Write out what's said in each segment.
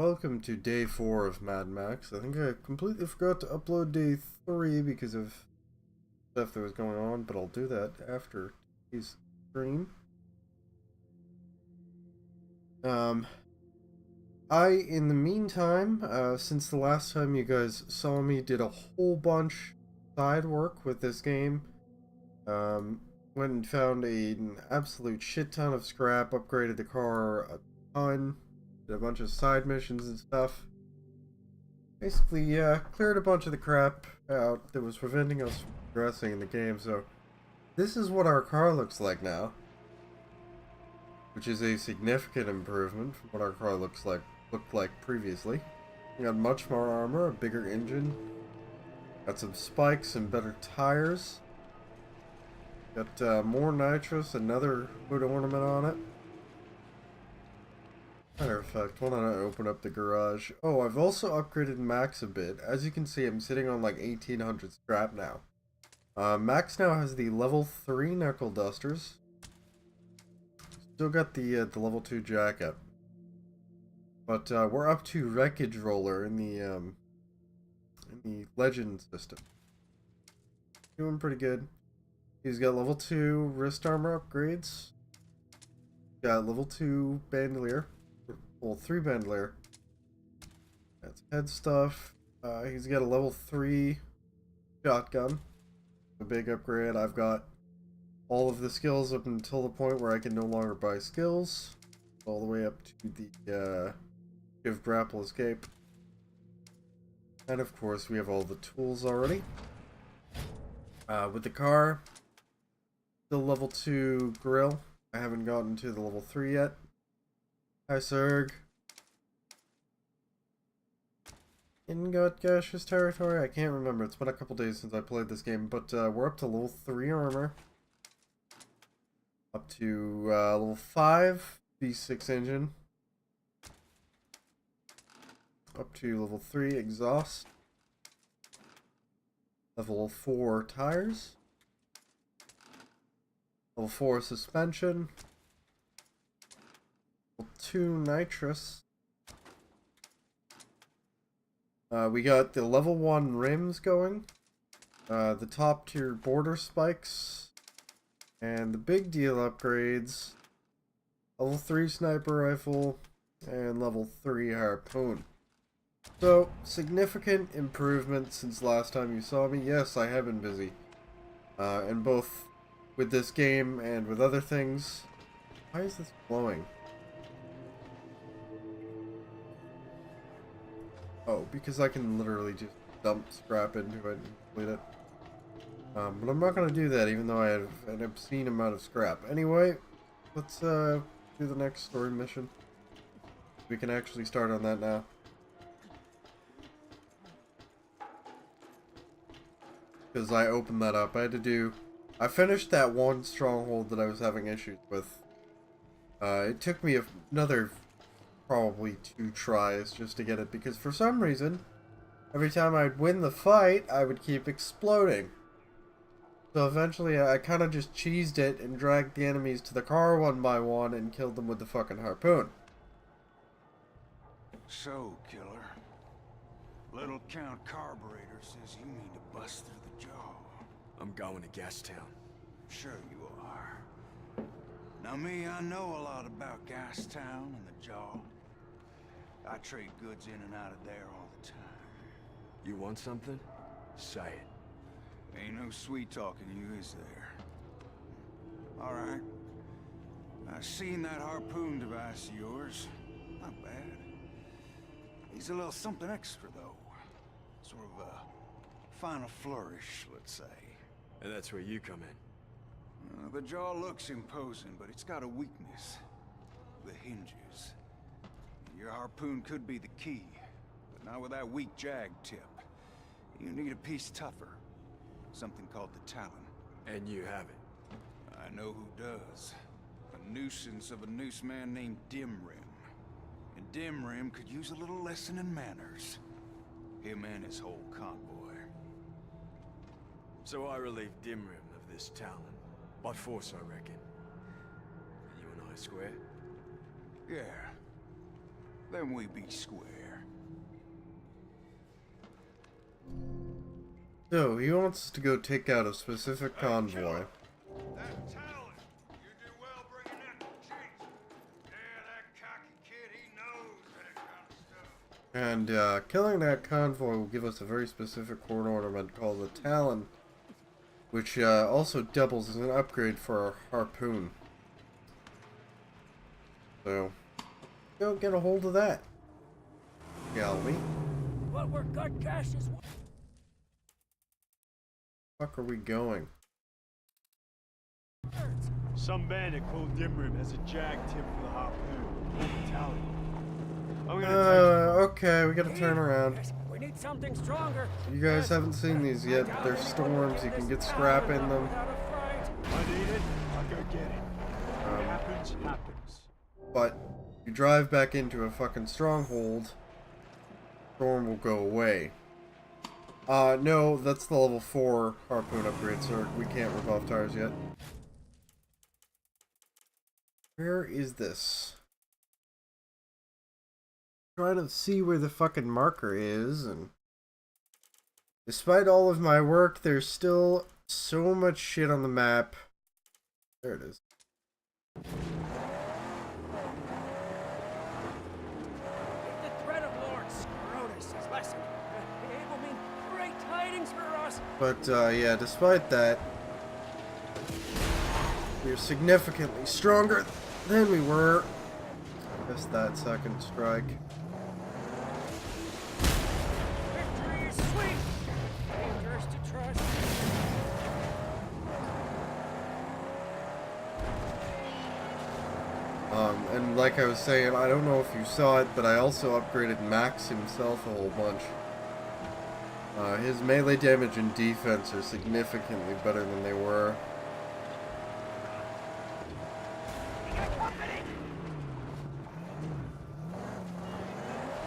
welcome to day 4 of Mad Max. I think I completely forgot to upload day 3 because of stuff that was going on, but I'll do that after today's stream. In the meantime, since the last time you guys saw me, did a whole bunch side work with this game. Went and found an absolute shit ton of scrap, upgraded the car a ton, did a bunch of side missions and stuff. Basically, cleared a bunch of the crap out that was preventing us from progressing in the game, so this is what our car looks like now. Which is a significant improvement from what our car looked like previously. We got much more armor, a bigger engine, got some spikes and better tires. Got more nitrous, another hood ornament on it. Matter of fact, why don't I open up the garage? Oh, I've also upgraded Max a bit. As you can see, I'm sitting on like 1800 scrap now. Max now has the level 3 knuckle dusters. Still got the level 2 jacket. But we're up to Wreckage Roller in the Legend system. Doing pretty good. He's got level 2 wrist armor upgrades. Got level 2 bandolier. Well, 3 bandolier. That's head stuff. He's got a level 3 shotgun. A big upgrade. I've got all of the skills up until the point where I can no longer buy skills. All the way up to the Give Grapple Escape. And of course, we have all the tools already. With the car, still level 2 grill. I haven't gotten to the level 3 yet. Hi, Serg. In got gaseous territory? I can't remember. It's been a couple days since I played this game, but we're up to level 3 armor. Up to level 5 V6 engine. Up to level 3 exhaust. Level 4 tires. Level 4 suspension. Level 2 nitrous. We got the level 1 rims going. The top tier border spikes. And the big deal upgrades. Level 3 sniper rifle. And level 3 harpoon. So, significant improvement since last time you saw me. Yes, I have been busy. And both with this game and with other things. Why is this glowing? Oh, because I can literally just dump scrap into it and complete it. But I'm not going to do that, even though I have an obscene amount of scrap. Anyway, let's do the next story mission. We can actually start on that now. Because I opened that up. I finished that one stronghold that I was having issues with. It took me another probably 2 tries just to get it, because for some reason, every time I'd win the fight, I would keep exploding. So eventually I kind of just cheesed it and dragged the enemies to the car one by one and killed them with the fucking harpoon. So, killer, Little Count Carburetor says you mean to bust through the jaw. I'm going to Gastown. Sure you are. Now me, I know a lot about Gastown and the jaw. I trade goods in and out of there all the time. You want something? Say it. Ain't no sweet talking you, is there? Alright. I seen that harpoon device of yours. Not bad. Needs a little something extra, though. Sort of a final flourish, let's say. And that's where you come in. The jaw looks imposing, but it's got a weakness. The hinges. Your harpoon could be the key, but not with that weak jag tip. You need a piece tougher. Something called the Talon. And you have it. I know who does. A nuisance of a noose man named Dimrim. And Dimrim could use a little lesson in manners. Him and his whole convoy. So I relieve Dimrim of this Talon. By force, I reckon. And you and I square? Yeah. then we be square. So, he wants us to go take out a specific convoy. That Talon, you do well bringing that to Jinx. Yeah, that cocky kid, he knows that kind of stuff. And killing that convoy will give us a very specific horde ornament called the Talon, which also doubles as an upgrade for our harpoon. So, go get a hold of that, shall we? What we're gut cash is. Fuck are we going? Some bandit called Dimrim has a jag tip for the harpoon. Talon. I'm gonna Okay, we gotta turn around. We need something stronger. You guys haven't seen these yet. They're storms, you can get scrap in them. I need it. I'll go get it. What happens, happens. But you drive back into a fucking stronghold, storm will go away. No, that's the level 4 harpoon upgrade, so we can't rip off tires yet. Where is this? Trying to see where the fucking marker is, and despite all of my work, there's still so much shit on the map. There it is. If the threat of Lord Scrotus is lessened, it will mean great tidings for us. But, yeah, despite that, we're significantly stronger than we were. Just that second strike. Victory is sweet. Dangerous to trust. And like I was saying, I don't know if you saw it, but I also upgraded Max himself a whole bunch. His melee damage and defense are significantly better than they were.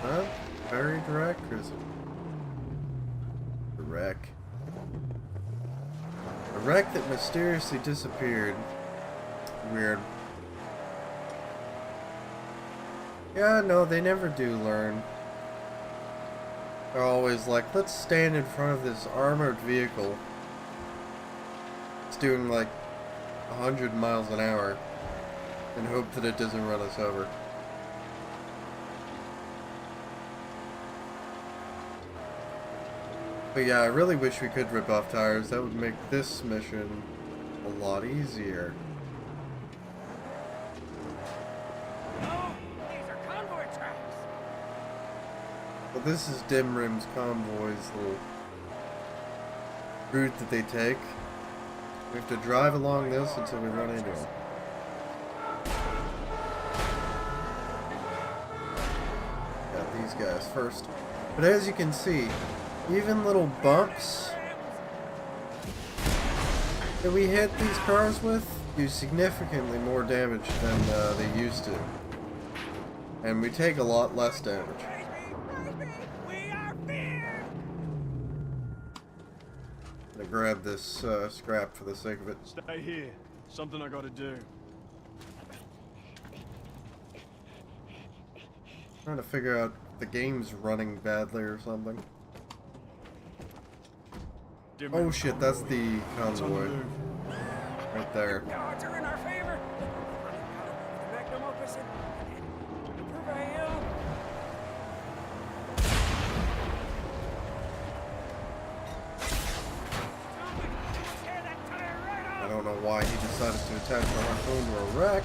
Huh? Very direct, or is it? The wreck. A wreck that mysteriously disappeared. Weird. Yeah, no, they never do learn. They're always like, let's stand in front of this armored vehicle. It's doing like 100 miles an hour and hope that it doesn't run us over. But yeah, I really wish we could rip off tires. That would make this mission a lot easier. But this is Dimrim's convoy's little route that they take. We have to drive along this until we run into them. Got these guys first. But as you can see, even little bumps that we hit these cars with do significantly more damage than they used to. And we take a lot less damage. I'm gonna grab this scrap for the sake of it. Stay here. Something I gotta do. Trying to figure out if the game's running badly or something. Oh shit, that's the convoy. Right there. The odds are in our favor. The magnum opus and prevail. I don't know why he decided to attach the harpoon to a wreck.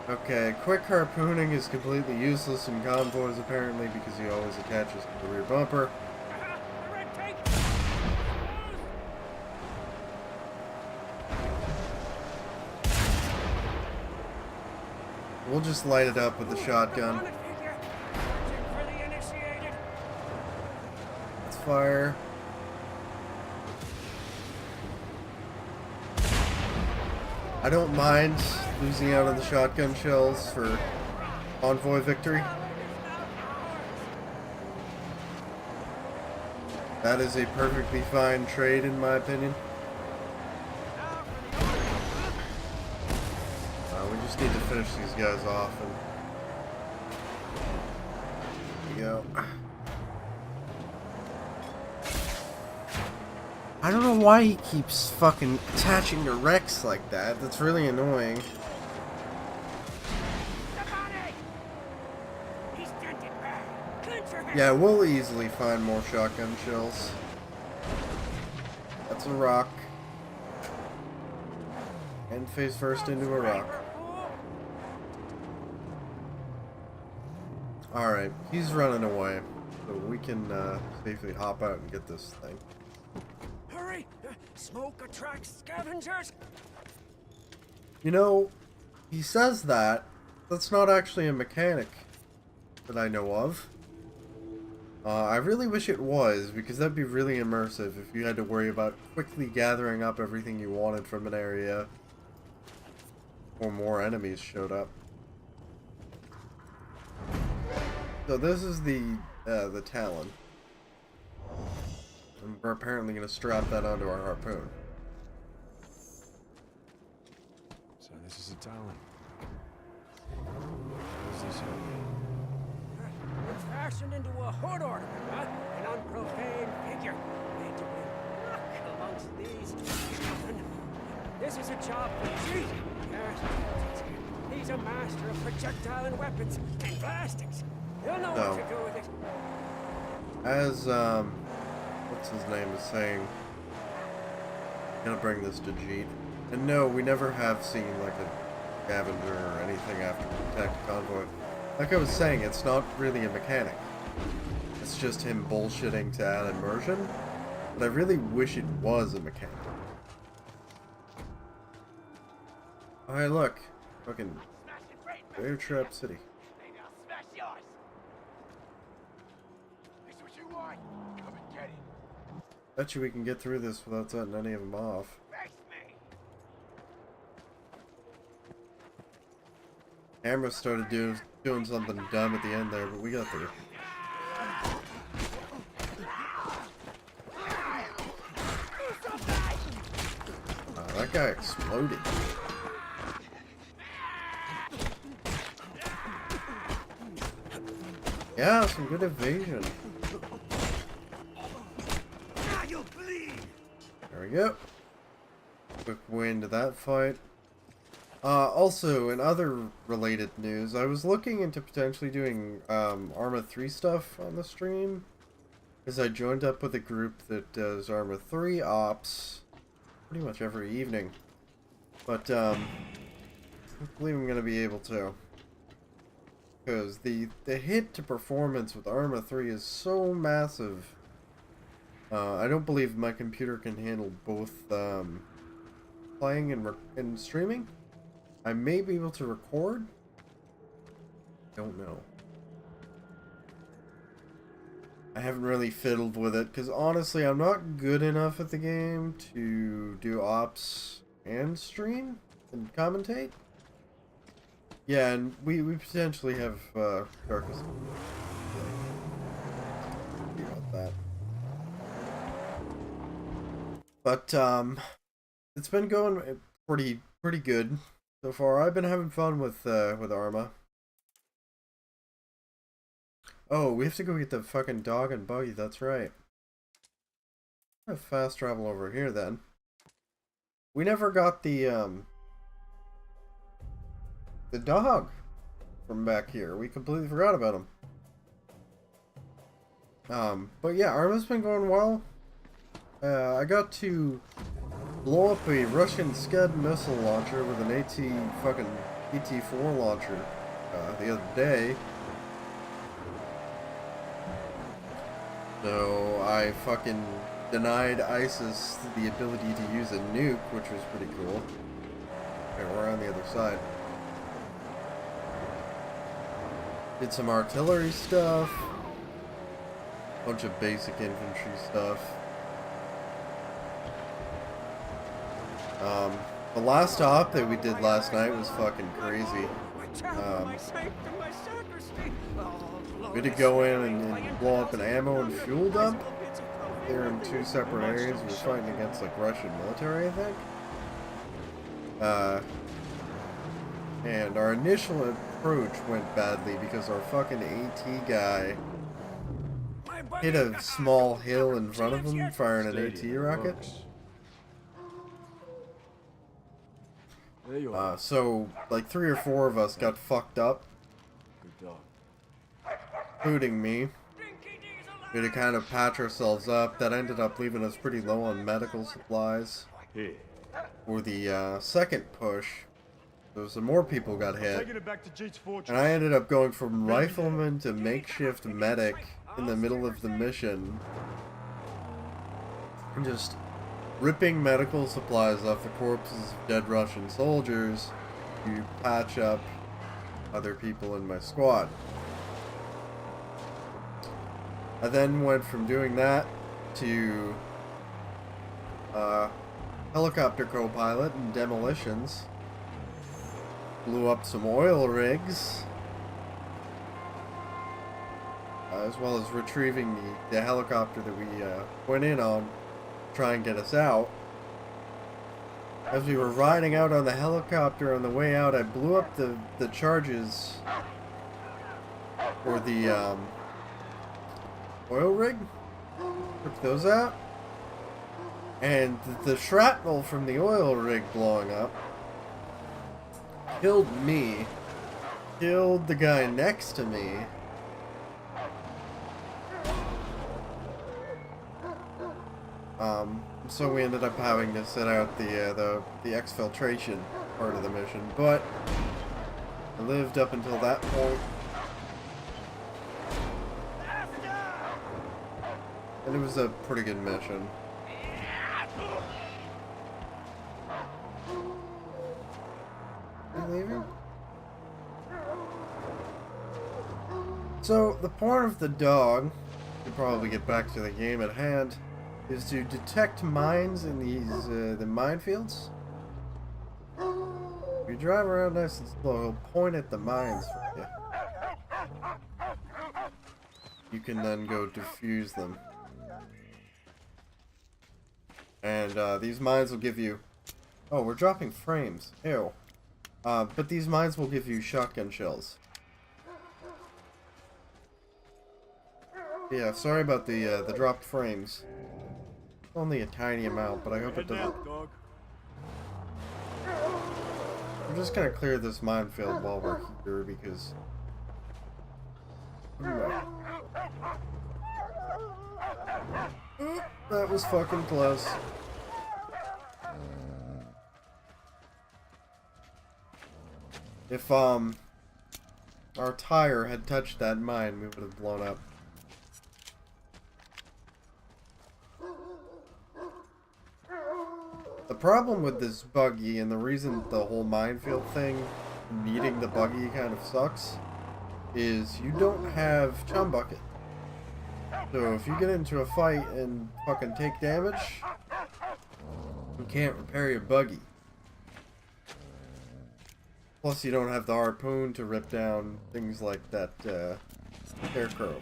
Okay, quick harpooning is completely useless in convoys apparently because he always attaches to the rear bumper. We'll just light it up with the shotgun. Let's fire. I don't mind losing out on the shotgun shells for convoy victory. That is a perfectly fine trade in my opinion. We just need to finish these guys off and... There we go. I don't know why he keeps fucking attaching to Rex like that. That's really annoying. Yeah, we'll easily find more shotgun shells. That's a rock. And face first into a rock. Alright, he's running away. So we can safely hop out and get this thing. Hurry! Smoke attracts scavengers! You know, he says that. That's not actually a mechanic that I know of. I really wish it was, because that'd be really immersive if you had to worry about quickly gathering up everything you wanted from an area or more enemies showed up. So this is the Talon. And we're apparently going to strap that onto our harpoon. So this is a Talon. What does this have? It's fashioned into a hood ornament, huh? An unprofane figure made to bring luck amongst these children. This is a job for G. Yes, he's a master of projectile and weapons and blastings. He'll know what to do with it. As, what's his name is saying, gonna bring this to Jeet. And no, we never have seen, like, a scavenger or anything after we attack a convoy. Like I was saying, it's not really a mechanic. It's just him bullshitting to add immersion. But I really wish it was a mechanic. Oh, hey, look. Fucking Bear Trap City. Maybe I'll smash yours. This what you want? Come and get it. Bet you we can get through this without setting any of them off. Face me. Camera started doing something dumb at the end there, but we got through. Oh, that guy exploded. Yeah, some good evasion. There we go. Quick win to that fight. Also, in other related news, I was looking into potentially doing Arma 3 stuff on the stream. Because I joined up with a group that does Arma 3 ops pretty much every evening. But, I believe I'm going to be able to. Because the hit to performance with Arma 3 is so massive. I don't believe my computer can handle both playing and streaming. I may be able to record. Don't know. I haven't really fiddled with it because honestly I'm not good enough at the game to do ops and stream and commentate. Yeah, and we potentially have Darkest about that. But it's been going pretty good so far. I've been having fun with Arma. Oh, we have to go get the fucking dog and buggy, that's right. Have fast travel over here then. We never got the dog from back here. We completely forgot about him. But yeah, Arma's been going well. I got to blow up a Russian Scud missile launcher with an AT-4 launcher the other day. So I fucking denied ISIS the ability to use a nuke, which was pretty cool. Okay, we're on the other side. Did some artillery stuff. Bunch of basic infantry stuff. The last op that we did last night was fucking crazy. We had to go in and blow up an ammo and fuel dump. They're in two separate areas. We were fighting against like Russian military, I think. And our initial approach went badly because our fucking AT guy hit a small hill in front of him firing an AT rocket. There you are. So, like 3 or 4 of us got fucked up, Good dog. including me. We had to kind of patch ourselves up. That ended up leaving us pretty low on medical supplies. Here. For the second push, so some more people got hit. Taking it back to Jeet's fortress. And I ended up going from rifleman to makeshift medic in the middle of the mission. And just ripping medical supplies off the corpses of dead Russian soldiers to patch up other people in my squad. I then went from doing that to helicopter co-pilot and demolitions. Blew up some oil rigs. As well as retrieving the helicopter that we went in on to try and get us out. As we were riding out on the helicopter on the way out, I blew up the charges for the oil rig. Took those out. And the shrapnel from the oil rig blowing up killed me. Killed the guy next to me. So we ended up having to sit out the exfiltration part of the mission, but I lived up until that point. And it was a pretty good mission. Are you leaving? So, the point of the dog, to probably get back to the game at hand, is to detect mines in these, the minefields. If you drive around nice and slow, he'll point at the mines for you. You can then go defuse them. And, these mines will give you... Oh, we're dropping frames. Ew. But these mines will give you shotgun shells. Yeah, sorry about the dropped frames. Only a tiny amount, but I hope it Heading doesn't... out, dog. I'm just gonna clear this minefield while we're here, because... That was fucking close. If, our tire had touched that mine, we would have blown up. The problem with this buggy, and the reason the whole minefield thing, needing the buggy kind of sucks, is you don't have chum bucket. So if you get into a fight and fucking take damage, you can't repair your buggy. Plus you don't have the harpoon to rip down things like that scarecrow.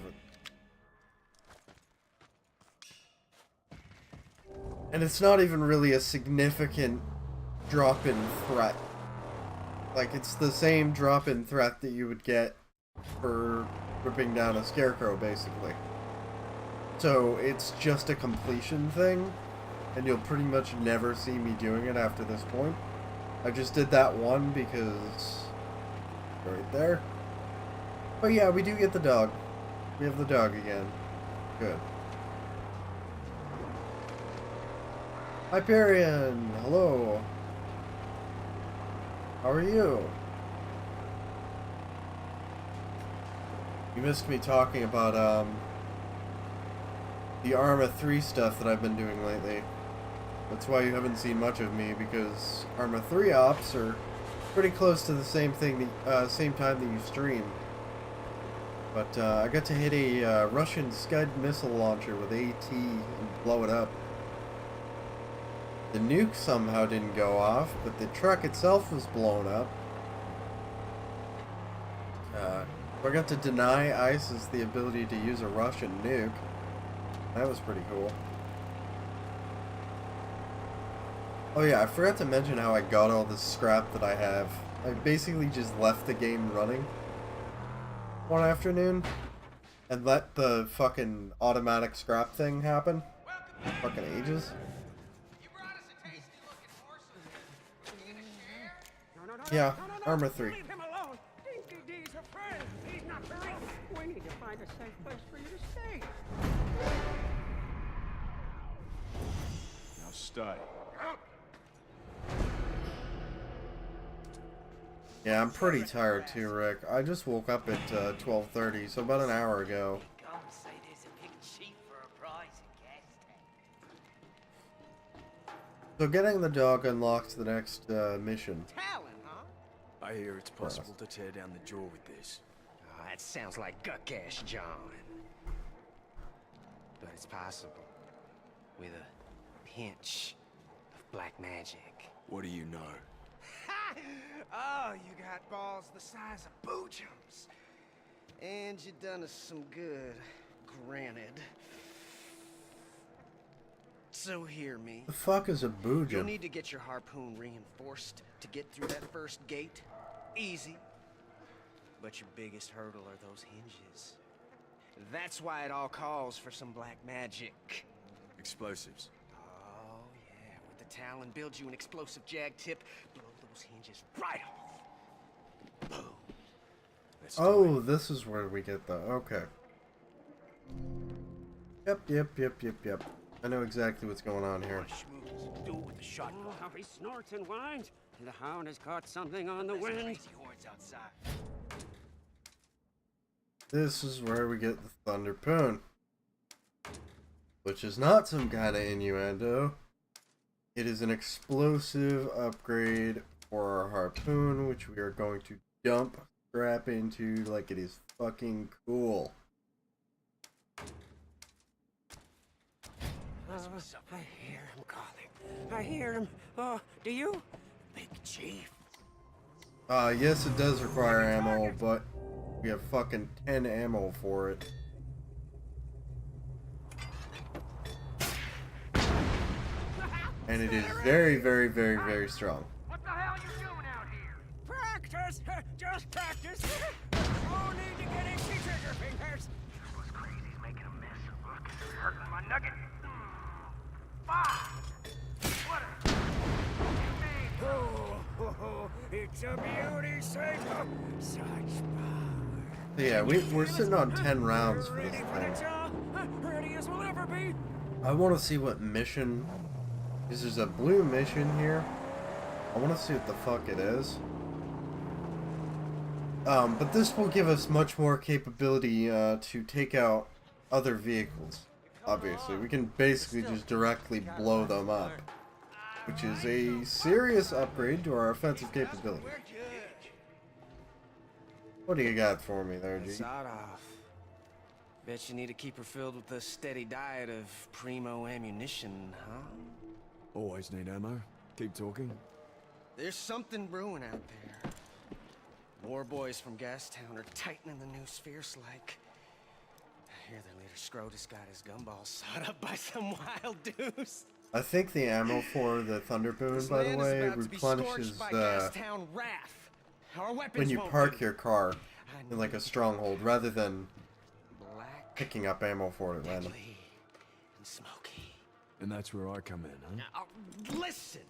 And it's not even really a significant drop-in threat. Like, it's the same drop-in threat that you would get for ripping down a scarecrow, basically. So, it's just a completion thing, and you'll pretty much never see me doing it after this point. I just did that one because... right there. But yeah, we do get the dog. We have the dog again. Good. Hyperion! Hello! How are you? You missed me talking about, the Arma 3 stuff that I've been doing lately. That's why you haven't seen much of me, because Arma 3 ops are pretty close to the same thing, same time that you stream. But, I got to hit a, Russian Scud missile launcher with AT and blow it up. The nuke somehow didn't go off, but the truck itself was blown up. I got to deny ISIS the ability to use a Russian nuke. That was pretty cool. Oh yeah, I forgot to mention how I got all this scrap that I have I basically just left the game running one afternoon and let the fucking automatic scrap thing happen. Fucking ages. Yeah, Armor 3. Leave him alone. He's a friend. He's not hurting. We need to find a safe place for you to stay. Now stay. Yeah, I'm pretty tired too, Rick. I just woke up at 12:30, so about an hour ago. So getting the dog unlocks the next mission. Talon, huh? I hear it's possible to tear down the jaw with this. Oh, that sounds like guck-ass, John. But it's possible. With a pinch of black magic. What do you know? Oh, you got balls the size of boojums. And you done us some good, granted. So hear me. The fuck is a You'll boojum? need to get your harpoon reinforced to get through that first gate. Easy. But your biggest hurdle are those hinges. That's why it all calls for some black magic. Explosives. Oh, yeah. With the Talon, build you an explosive jag tip, blow those hinges right off. Boom. Let's do Oh, it. this is where we get the... Okay. Yep. I know exactly what's going on here. Do it with the shotgun. Oh, how he snorts and whines. The hound has caught something on the wind. This is where we get the Thunder Poon. Which is not some kind of innuendo. It is an explosive upgrade for our harpoon, which we are going to dump scrap into like it is fucking cool. I hear him calling. I hear him. Oh, do you? Big Chief. Yes, it does require ammo, but we have fucking 10 ammo for it. And it is very, very, very, very strong. What the hell you doing out here? Practice! Just practice! No need to get itchy trigger fingers! What's crazy's making a mess. Look, it's hurting my nugget. Fuck! What a... Oh, it's a beauty, Satan! Such power. So yeah, we're sitting on 10 rounds for this Ready for the thing. job? Ready as we'll ever be. I want to see what mission... Because there's a blue mission here. I want to see what the fuck it is. But this will give us much more capability to take out other vehicles. Obviously, we can basically just directly blow them up, which is a serious upgrade to our offensive capability. What do you got for me there, G? Sawed off. Bet you need to keep her filled with a steady diet of primo ammunition, huh? Always need ammo. Keep talking. There's something brewing out there. War boys from Gastown are tightening the noose fierce-like. I hear their leader Scrotus got his gumballs sawed up by some wild deuce. I think the ammo for the Thunder Boon, This by the land is way, about to be replenishes scorched by Gastown wrath. Our weapons when you won't park be. your car I in like a need stronghold, rather than black, picking up ammo for it random. deadly, and smoky. And that's where I come in, huh? Listen!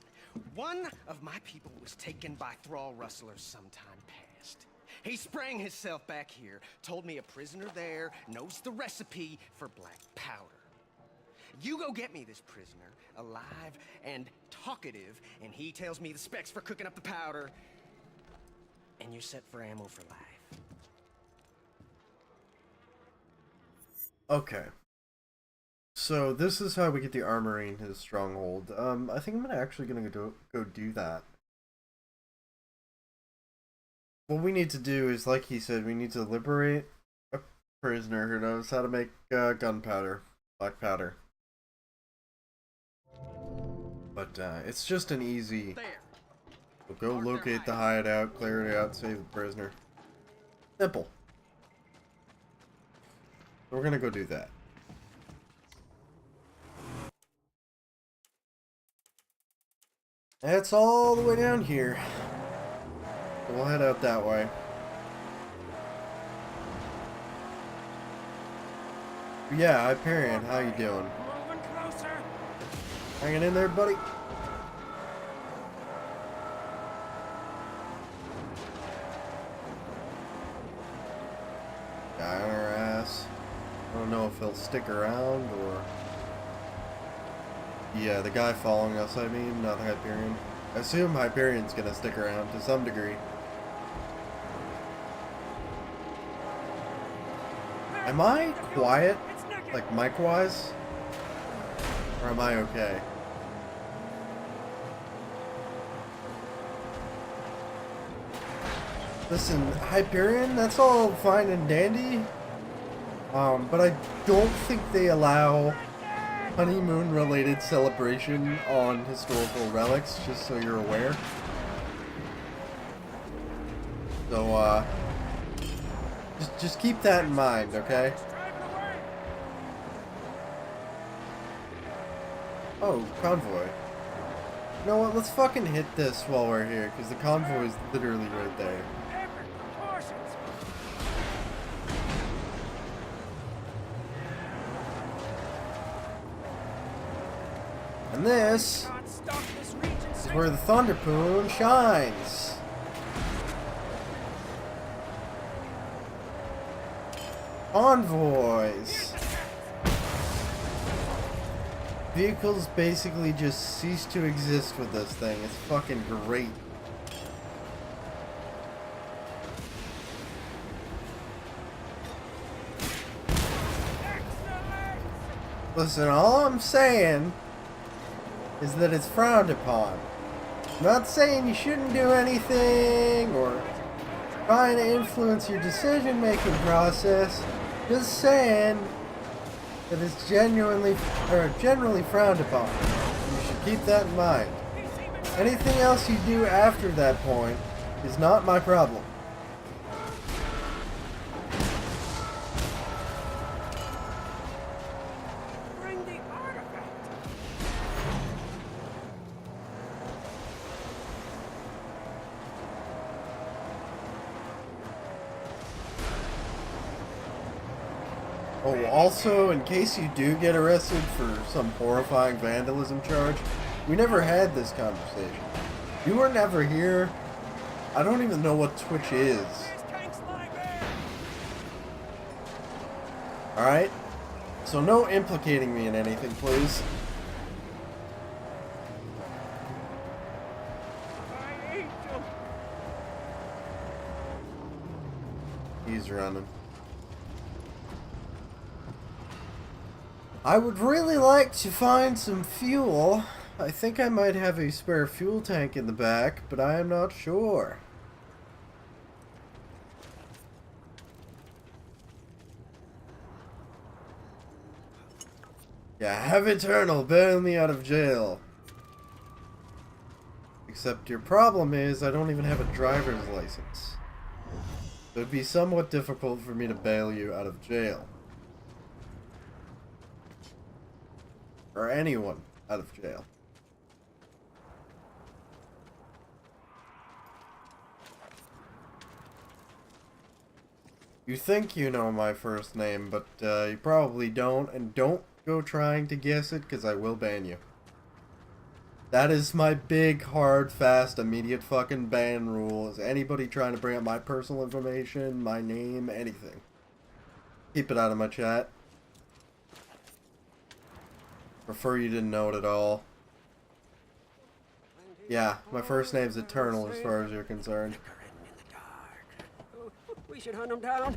One of my people was taken by thrall rustlers sometime past. He sprang himself back here, told me a prisoner there knows the recipe for black powder. You go get me this prisoner, alive and talkative, and he tells me the specs for cooking up the powder, and you're set for ammo for life. Okay. So this is how we get the armory into the stronghold. I think I'm actually gonna go do that. What we need to do is, like he said, we need to liberate a prisoner who knows how to make gunpowder, black powder. But it's just an easy. There. We'll go locate the hideout, clear it out, save the prisoner. Simple. So we're gonna go do that. It's all the way down here. we'll head out that way. Yeah, Hyperion, how you doing? Moving closer. Hanging in there, buddy? Guy on our ass. I don't know if he'll stick around or... Yeah, the guy following us, I mean, not Hyperion. I assume Hyperion's gonna stick around to some degree. Am I quiet? Like mic-wise? Or am I okay? Listen, Hyperion, that's all fine and dandy. But I don't think they allow honeymoon-related celebration on historical relics, just so you're aware. So, just keep that in mind, okay? Oh, convoy. You know what, let's fucking hit this while we're here, because the convoy is literally right there. And this is where the Thunderpoon shines. Convoys. Vehicles basically just cease to exist with this thing. It's fucking great. Listen, all I'm saying is that it's frowned upon. I'm not saying you shouldn't do anything or trying to influence your decision-making process. Just saying that it's generally frowned upon. You should keep that in mind. Anything else you do after that point is not my problem. Oh, also, in case you do get arrested for some horrifying vandalism charge, we never had this conversation. You were never here. I don't even know what Twitch is. Alright? So no implicating me in anything, please. He's running. I would really like to find some fuel. I think I might have a spare fuel tank in the back, but I am not sure. Yeah, have Eternal bail me out of jail. Except your problem is I don't even have a driver's license. It would be somewhat difficult for me to bail you out of jail. Or anyone out of jail. You think you know my first name, but you probably don't, and don't go trying to guess it, because I will ban you. That is my big, hard, fast, immediate fucking ban rule, is anybody trying to bring up my personal information, my name, anything. Keep it out of my chat. Prefer you didn't know it at all. Yeah, my first name's Eternal as far as you're concerned. We should hunt him down.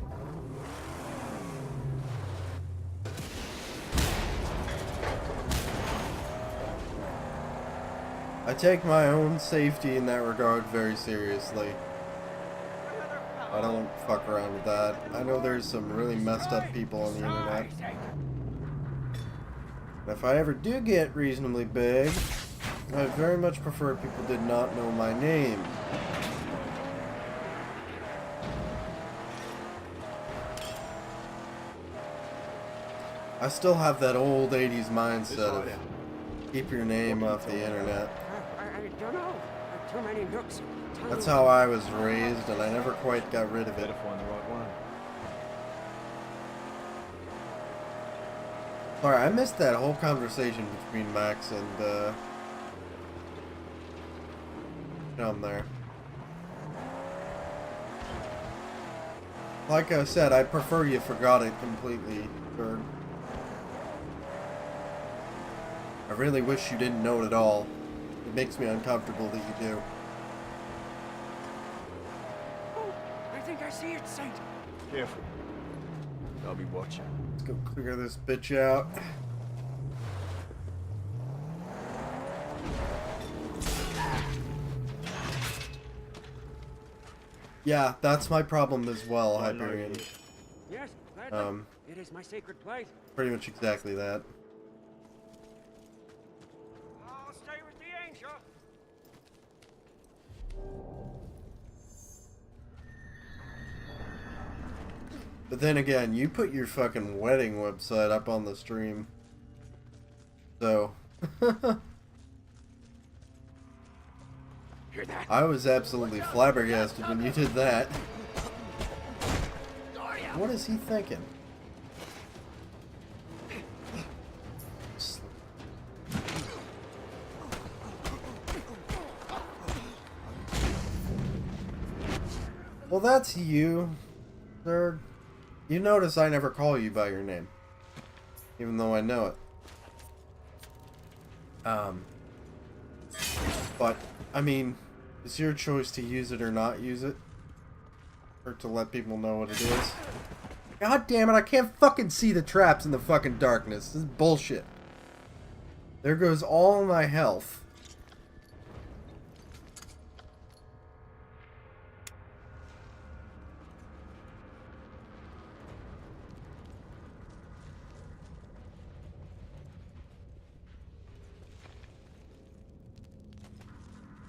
I take my own safety in that regard very seriously. I don't fuck around with that. I know there's some really messed up people on the internet. If I ever do get reasonably big, I very much prefer people did not know my name. I still have that old 80s mindset of keep your name off the internet. I don't know. Too many nooks, tunnels. That's how I was raised, and I never quite got rid of it. Better find the right one. Sorry, I missed that whole conversation between Max and, down there. Like I said, I prefer you forgot it completely, Berg. I really wish you didn't know it at all. It makes me uncomfortable that you do. Oh, I think I see its sight. Careful. I'll be watching. Let's go clear this bitch out. Yeah, that's my problem as well, I know Hyperion. you. Yes, gladly. Um, It is my sacred place. pretty much exactly that. I'll stay with the angel. But then again, you put your fucking wedding website up on the stream. So, Hear that? I was absolutely flabbergasted when you did that. What is he thinking? Well, that's you, sir. You notice I never call you by your name, even though I know it. But, I mean, it's your choice to use it or not use it. Or to let people know what it is. God damn it, I can't fucking see the traps in the fucking darkness. This is bullshit. There goes all my health.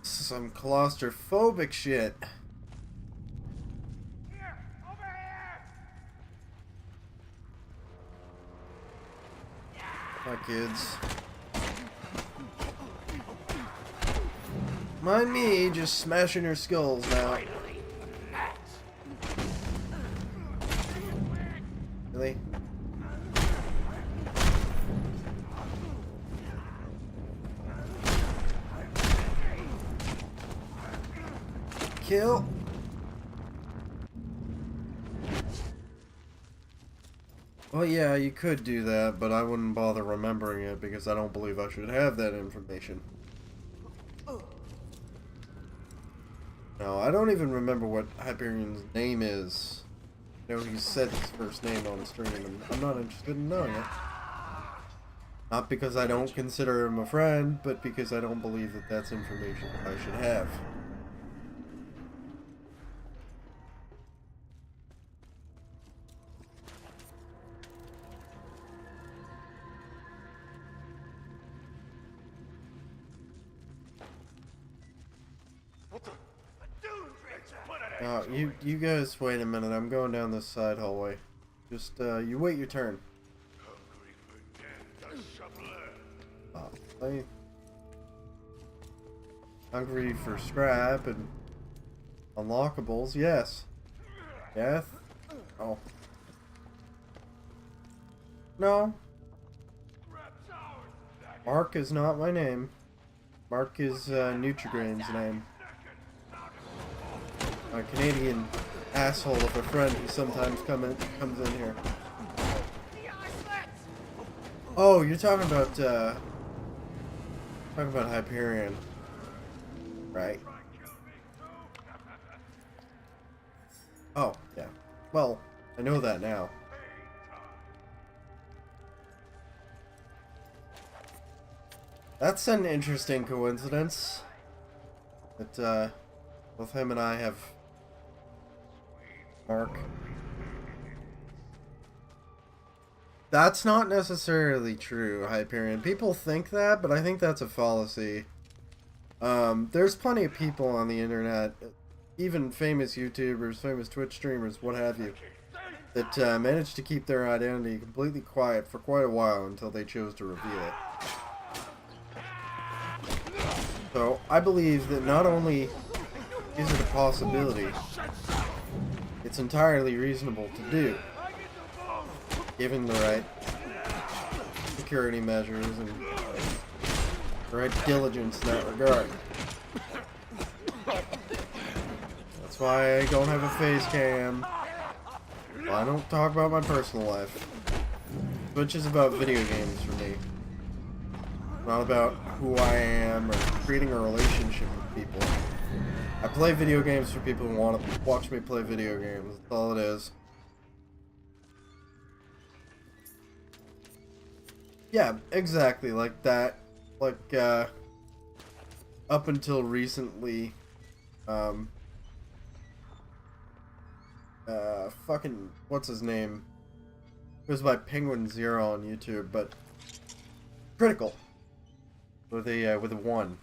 Some claustrophobic shit. Here, over here. Hi, kids. Mind me just smashing your skulls now. Really? Kill. Well, yeah, you could do that, but I wouldn't bother remembering it because I don't believe I should have that information. No, I don't even remember what Hyperion's name is. You know, he said his first name on stream, and I'm not interested in knowing it. Not because I don't consider him a friend, but because I don't believe that that's information I should have. You guys wait a minute. I'm going down this side hallway. Just, you wait your turn. Oh, hungry for scrap and unlockables, yes. Death? Oh. No. Mark is not my name. Mark is, Nutrigrain's name. A Canadian asshole of a friend who sometimes comes in here. Oh, you're talking about Hyperion, right? Oh, yeah. Well, I know that now. That's an interesting coincidence. That both him and I have Mark. That's not necessarily true, Hyperion. People think that, but I think that's a fallacy. There's plenty of people on the internet, even famous YouTubers, famous Twitch streamers, what have you, that managed to keep their identity completely quiet for quite a while until they chose to reveal it. So, I believe that not only is it a possibility? It's entirely reasonable to do, given the right security measures and the right diligence in that regard. That's why I don't have a face cam. Well, I don't talk about my personal life. Twitch is about video games for me. Not about who I am or creating a relationship with people. I play video games for people who want to watch me play video games. That's all it is. Yeah, exactly like that. Like, up until recently, fucking, what's his name? It was by Penguin Zero on YouTube, but Critical with a 1.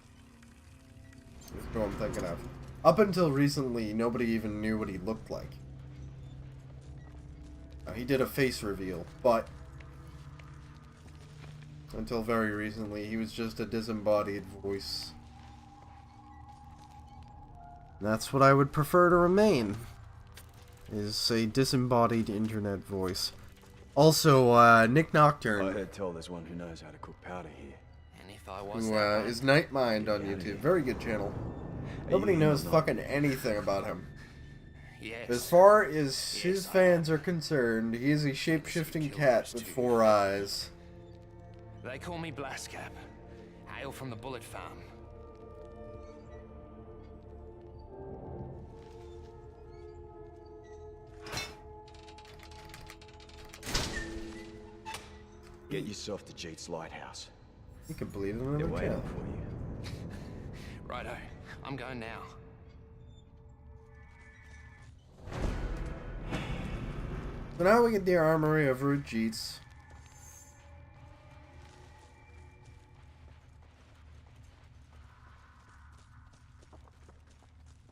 That's what I'm thinking of. Up until recently, nobody even knew what he looked like. He did a face reveal, but until very recently, he was just a disembodied voice. And that's what I would prefer to remain, is a disembodied internet voice. Also, Nick Nocturne, I heard tell there's one who knows how to cook powder here. And if I was who that is Nightmind on YouTube. Very good channel. Nobody knows fucking anything about him. yes. As far as his fans are concerned, he is a shape-shifting cat with 4 eyes. They call me Blaskap. Hail from the Bullet Farm. Get yourself to Jeet's lighthouse. You can believe him They're in the waiting channel. for you. Righto, I'm going now. So now we get the armory of Rude Jeets.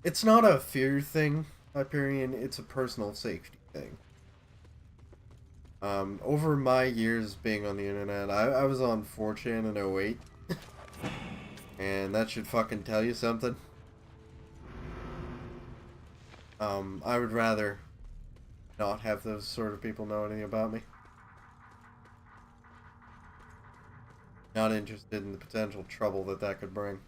It's not a fear thing, Hyperion, it's a personal safety thing. Over my years being on the internet, I was on 4chan in 08. And that should fucking tell you something. I would rather not have those sort of people know anything about me. Not interested in the potential trouble that could bring.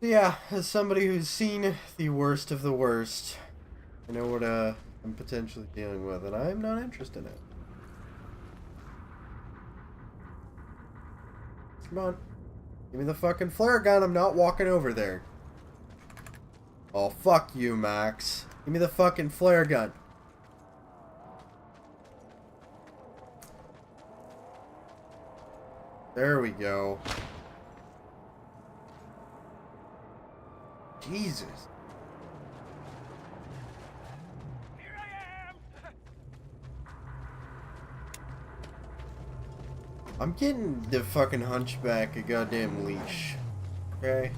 Yeah, as somebody who's seen the worst of the worst, I know what I'm potentially dealing with, and I'm not interested in it. Come on. Give me the fucking flare gun, I'm not walking over there. Oh, fuck you, Max. Give me the fucking flare gun. There we go. Jesus. Here I am! I'm getting the fucking hunchback a goddamn leash. Okay?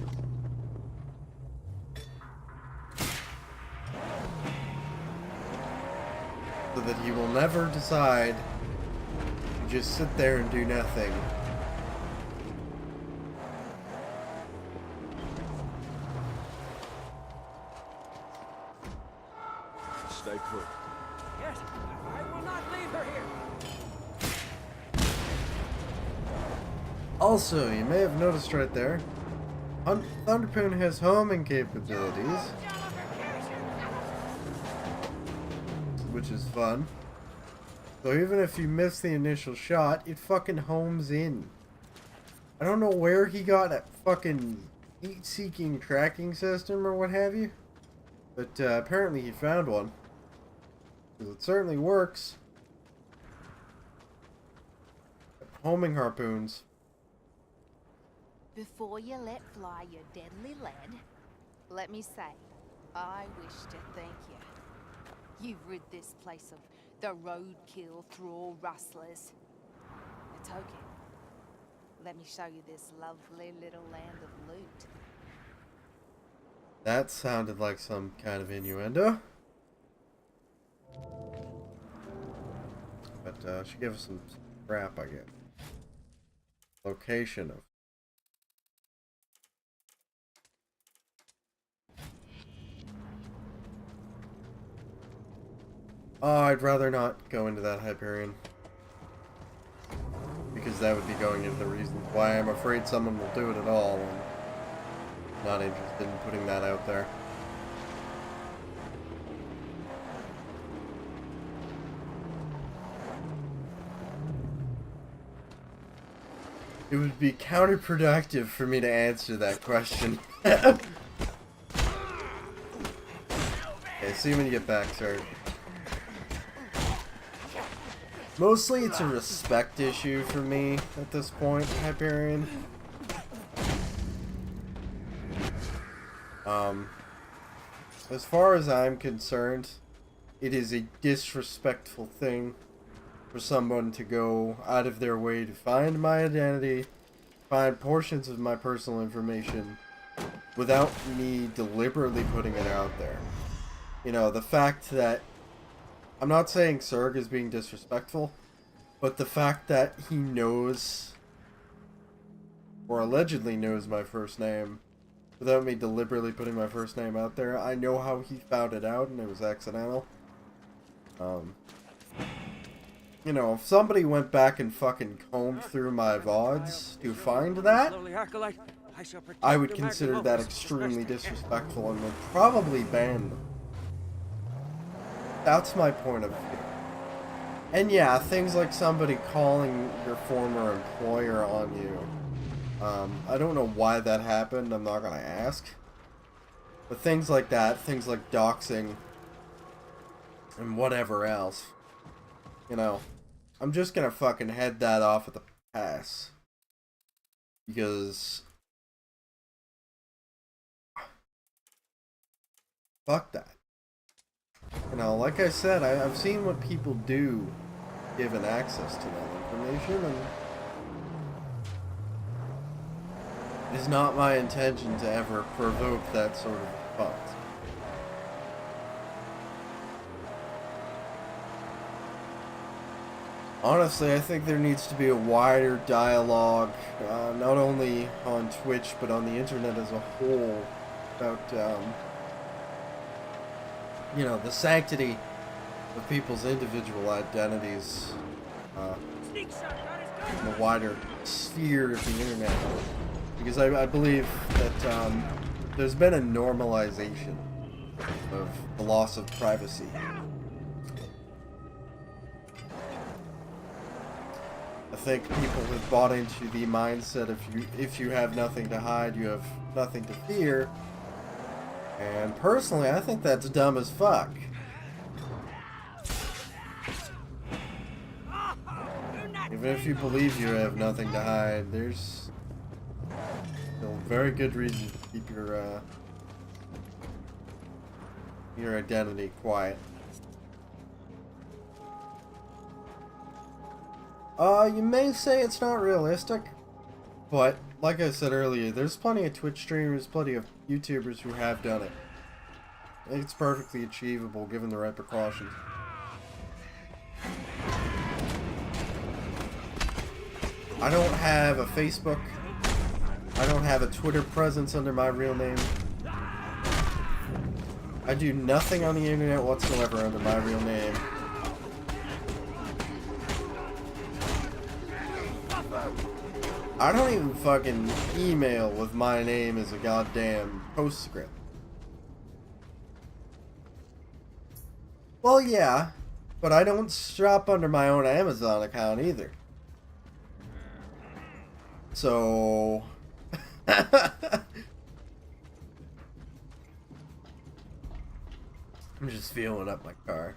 So that he will never decide to just sit there and do nothing. Stay put. Yes, I will not leave her here. Also, you may have noticed right there, Thunderpoon has homing capabilities, which is fun. So even if you miss the initial shot, it fucking homes in. I don't know where he got a fucking heat-seeking tracking system or what have you, but apparently he found one. 'Cause it certainly works. Homing harpoons. Before you let fly your deadly lead, let me say, I wish to thank you. You've rid this place of the roadkill thrall rustlers. A token. Let me show you this lovely little land of loot. That sounded like some kind of innuendo. But she gave us some crap, I guess. Location of Oh, I'd rather not go into that, Hyperion. Because that would be going into the reasons why I'm afraid someone will do it at all. And not interested in putting that out there. It would be counterproductive for me to answer that question. Okay, see you when you get back, sir. Mostly it's a respect issue for me at this point, Hyperion. As far as I'm concerned, it is a disrespectful thing for someone to go out of their way to find my identity, find portions of my personal information, without me deliberately putting it out there. You know, the fact that... I'm not saying Serg is being disrespectful, but the fact that he knows, or allegedly knows my first name, without me deliberately putting my first name out there, I know how he found it out, and it was accidental. You know, if somebody went back and fucking combed through my VODs to find that, I would consider that extremely disrespectful and would probably ban them. That's my point of view. And yeah, things like somebody calling your former employer on you. I don't know why that happened, I'm not gonna ask. But things like that, things like doxing, and whatever else. You know, I'm just gonna fucking head that off at the pass. Because... fuck that. You know, like I said, I've seen what people do given access to that information, and it is not my intention to ever provoke that sort of thought. Honestly, I think there needs to be a wider dialogue, not only on Twitch, but on the internet as a whole, about, you know, the sanctity of people's individual identities, in the wider sphere of the internet. Because I believe that, there's been a normalization of the loss of privacy. I think people have bought into the mindset of if you have nothing to hide, you have nothing to fear. And personally, I think that's dumb as fuck. Even if you believe you have nothing to hide, there's still very good reason to keep your identity quiet. You may say it's not realistic, but like I said earlier, there's plenty of Twitch streamers, plenty of YouTubers who have done it. I think it's perfectly achievable given the right precautions. I don't have a Facebook. I don't have a Twitter presence under my real name. I do nothing on the internet whatsoever under my real name. I don't even fucking email with my name as a goddamn postscript. Well, yeah, but I don't shop under my own Amazon account either. So... I'm just feeling up my car.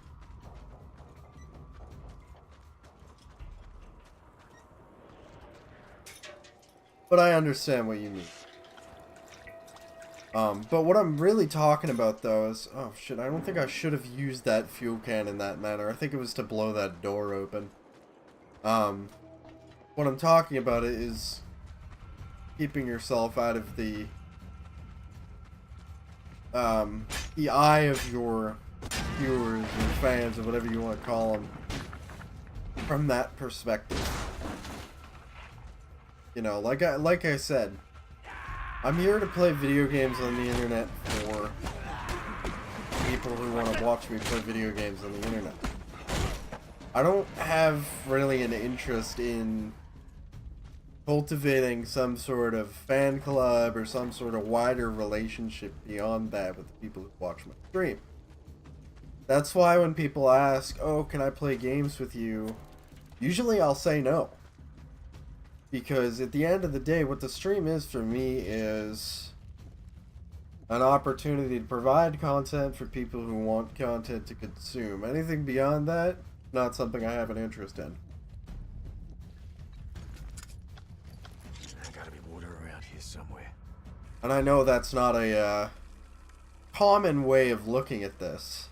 But I understand what you mean. But what I'm really talking about though is... oh shit, I don't think I should have used that fuel can in that manner. I think it was to blow that door open. What I'm talking about is keeping yourself out of the eye of your viewers, your fans, or whatever you want to call them, from that perspective. You know, like I said, I'm here to play video games on the internet for people who want to watch me play video games on the internet. I don't have really an interest in cultivating some sort of fan club or some sort of wider relationship beyond that with the people who watch my stream. That's why when people ask, oh, can I play games with you? Usually I'll say no. Because at the end of the day, what the stream is for me is an opportunity to provide content for people who want content to consume. Anything beyond that, not something I have an interest in. There's gotta be water around here somewhere. And I know that's not a common way of looking at this.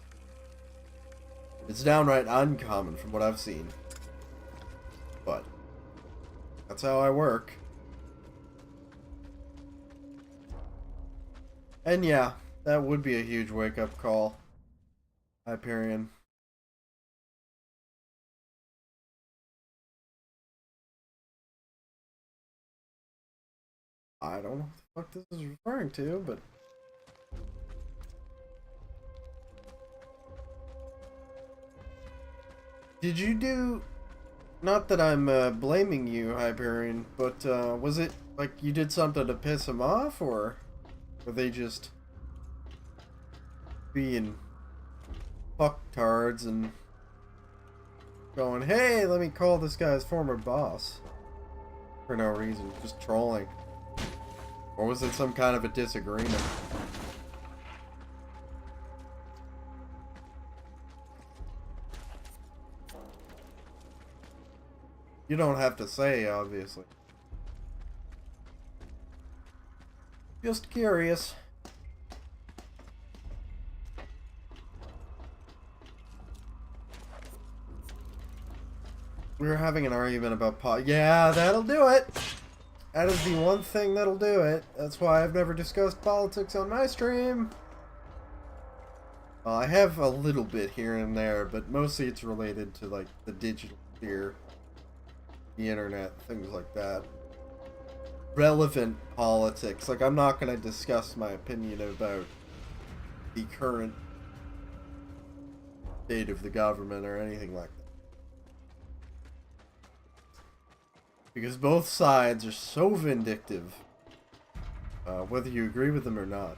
It's downright uncommon from what I've seen. But that's how I work. And yeah, that would be a huge wake-up call. Hyperion. I don't know what the fuck this is referring to, but... Did you do... Not that I'm blaming you, Hyperion, but was it like you did something to piss him off, or were they just being fucktards and going, hey, let me call this guy's former boss for no reason, just trolling? Or was it some kind of a disagreement? You don't have to say, obviously. Just curious. We were having an argument about yeah, that'll do it! That is the one thing that'll do it. That's why I've never discussed politics on my stream. I have a little bit here and there, but mostly it's related to, like, the digital sphere. The internet, things like that. Relevant politics. Like, I'm not going to discuss my opinion about the current state of the government or anything like that. Because both sides are so vindictive, whether you agree with them or not.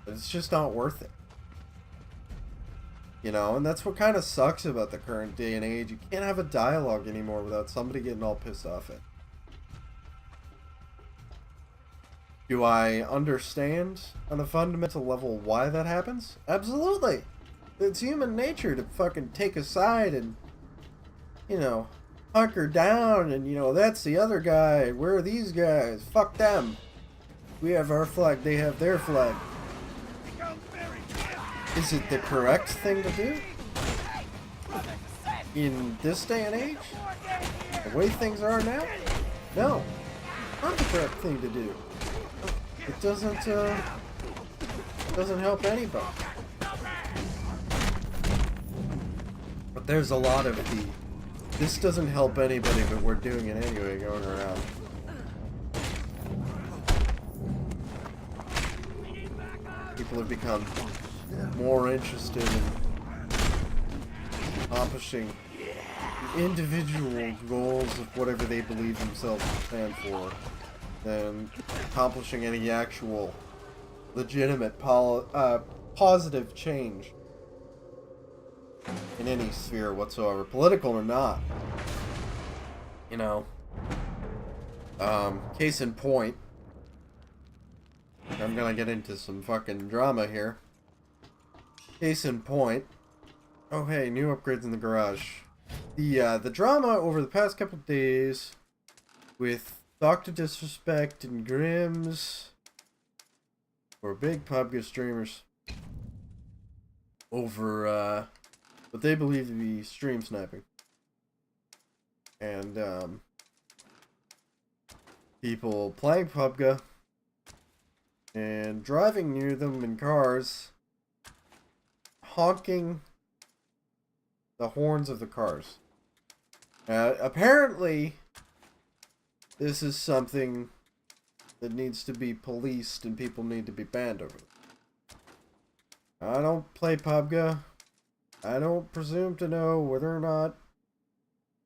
But it's just not worth it. You know, and that's what kind of sucks about the current day and age. You can't have a dialogue anymore without somebody getting all pissed off at. Do I understand on a fundamental level why that happens? Absolutely. It's human nature to fucking take a side and, you know, hunker down and, you know, that's the other guy. Where are these guys? Fuck them. We have our flag, they have their flag. Is it the correct thing to do? In this day and age? The way things are now? No. Not the correct thing to do. It doesn't help anybody. But there's a lot of the this doesn't help anybody, but we're doing it anyway going around. People have become more interested in accomplishing individual goals of whatever they believe themselves to stand for than accomplishing any actual legitimate positive change in any sphere whatsoever, political or not. You know, case in point, I'm gonna get into some fucking drama here. Case in point, oh hey, new upgrades in the garage. The drama over the past couple of days with Dr. Disrespect and Grims, or big PUBG streamers, over what they believe to be stream sniping. And people playing PUBG and driving near them in cars, honking the horns of the cars. Apparently, this is something that needs to be policed and people need to be banned over it. I don't play PUBG. I don't presume to know whether or not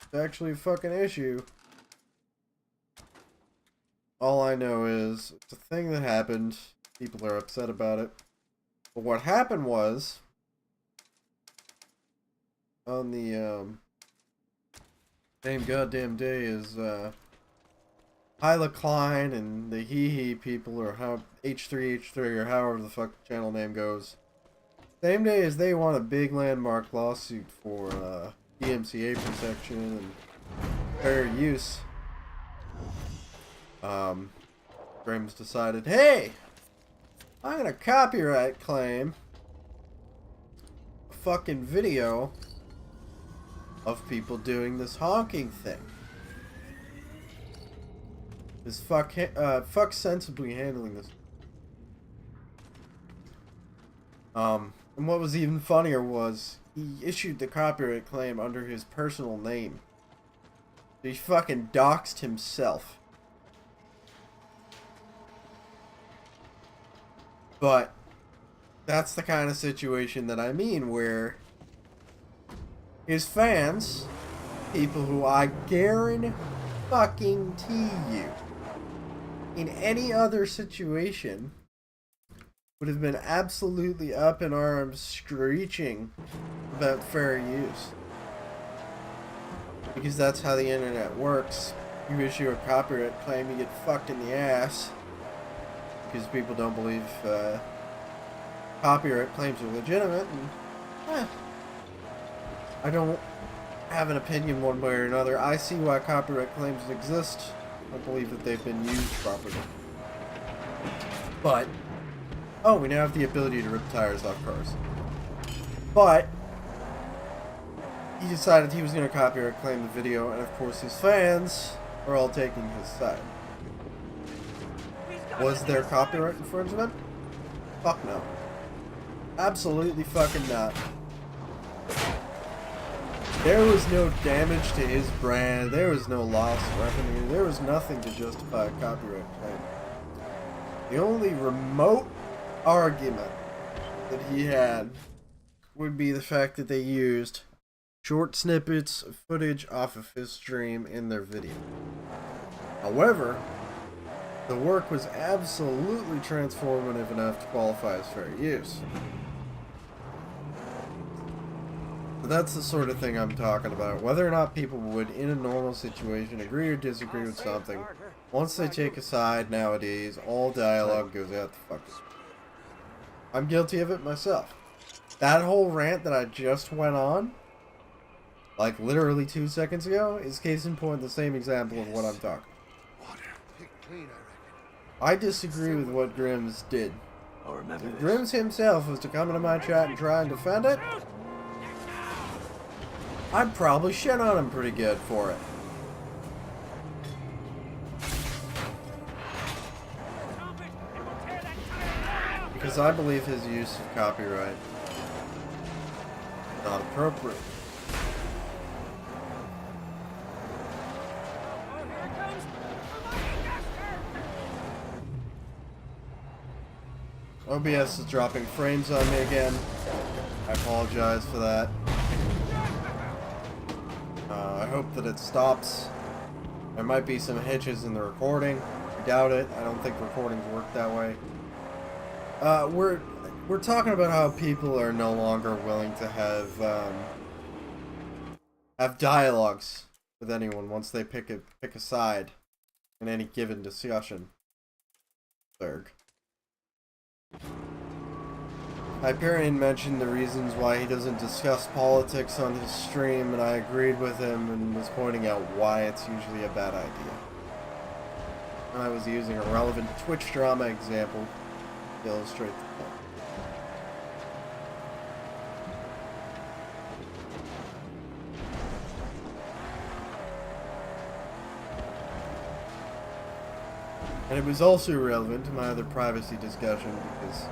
it's actually a fucking issue. All I know is it's a thing that happened. People are upset about it. But what happened was, on the same goddamn day as Hyla Klein and the Hee people, or how H3H3 or however the fuck the channel name goes, same day as they won a big landmark lawsuit for DMCA protection and fair use, Grimm's decided, hey, I'm gonna copyright claim a fucking video of people doing this honking thing. This fuck sensibly handling this. And what was even funnier was he issued the copyright claim under his personal name. He fucking doxed himself. But that's the kind of situation that I mean, where his fans, people who I guarantee you, in any other situation, would have been absolutely up in arms screeching about fair use. Because that's how the internet works. You issue a copyright claim, you get fucked in the ass. Because people don't believe copyright claims are legitimate. And, I don't have an opinion one way or another. I see why copyright claims exist. I believe that they've been used properly. But, oh, we now have the ability to rip tires off cars. But, he decided he was going to copyright claim the video, and of course his fans are all taking his side. Was there copyright infringement? Fuck no. Absolutely fucking not. There was no damage to his brand, there was no loss of revenue, there was nothing to justify a copyright claim. The only remote argument that he had would be the fact that they used short snippets of footage off of his stream in their video. However, the work was absolutely transformative enough to qualify as fair use. But that's the sort of thing I'm talking about. Whether or not people would, in a normal situation, agree or disagree with something, once they take a side nowadays, all dialogue goes out the fuck. I'm guilty of it myself. That whole rant that I just went on, like literally 2 seconds ago, is case in point the same example of what I'm talking. I disagree with what Grimms did. If Grimms himself was to come into my chat and try and defend it, I'd probably shit on him pretty good for it. Because I believe his use of copyright is not appropriate. OBS is dropping frames on me again. I apologize for that. I hope that it stops. There might be some hitches in the recording. I doubt it. I don't think recordings work that way. We're talking about how people are no longer willing to have dialogues with anyone once they pick a side in any given discussion. Berg. Hyperion mentioned the reasons why he doesn't discuss politics on his stream, and I agreed with him and was pointing out why it's usually a bad idea. I was using a relevant Twitch drama example to illustrate the point. And it was also relevant to my other privacy discussion because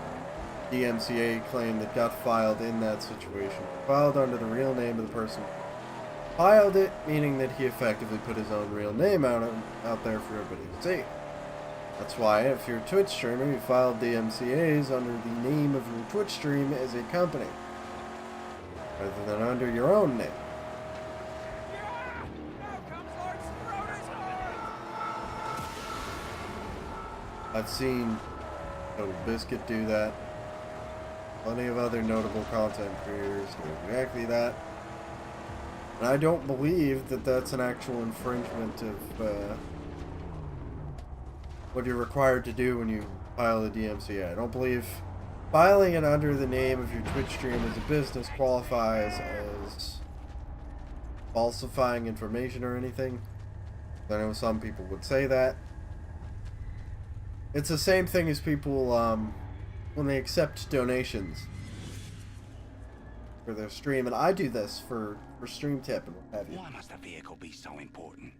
DMCA claim that got filed in that situation, filed under the real name of the person. Filed it, meaning that he effectively put his own real name out there for everybody to see. That's why, if you're a Twitch streamer, you filed DMCAs under the name of your Twitch stream as a company. rather than under your own name. I've seen Total Biscuit do that. Plenty of other notable content creators do exactly that. And I don't believe that that's an actual infringement of what you're required to do when you file a DMCA. I don't believe filing it under the name of your Twitch stream as a business qualifies as falsifying information or anything. I know some people would say that. It's the same thing as people when they accept donations for their stream, and I do this for Stream Tip and what have you. Why must a vehicle be so important?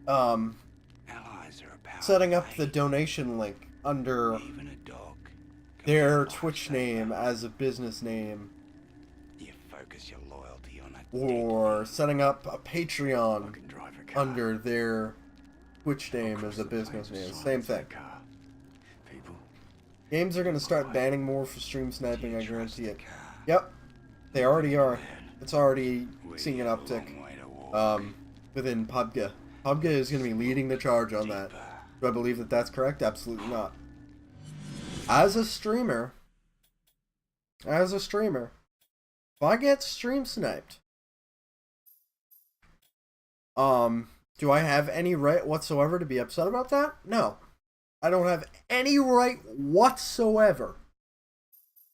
Allies are a power Setting up play. the donation link under Even a dog can their be a Twitch lifesaver. name as a business name, You focus your loyalty on a or setting up a dick Patreon can drive a car. under their Twitch name Across as a the business plains, name. Same silence thing. the car. People, Games are going to start banning more for stream sniping, I trust guarantee the it. car. Yep, they already are. It's already seeing an We have a uptick long way to walk. within PUBG. PUBG is going to be leading the charge on that. Do I believe that that's correct? Absolutely not. As a streamer, if I get stream sniped, do I have any right whatsoever to be upset about that? No. I don't have any right whatsoever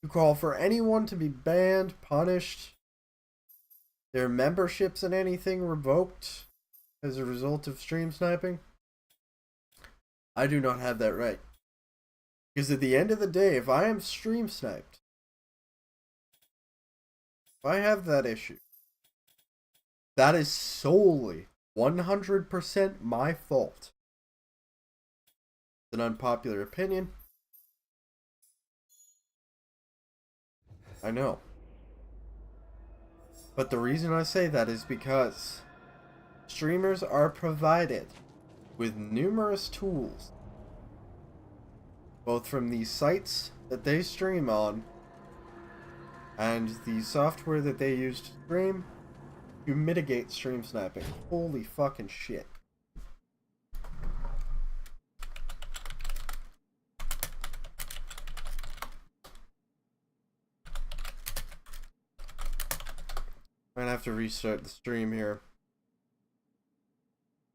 to call for anyone to be banned, punished, their memberships and anything revoked as a result of stream sniping. I do not have that right. Because at the end of the day, if I am stream sniped, if I have that issue, that is solely 100% my fault. It's an unpopular opinion. I know. But the reason I say that is because streamers are provided with numerous tools, both from the sites that they stream on and the software that they use to stream, to mitigate stream sniping. Holy fucking shit. I'm gonna have to restart the stream here,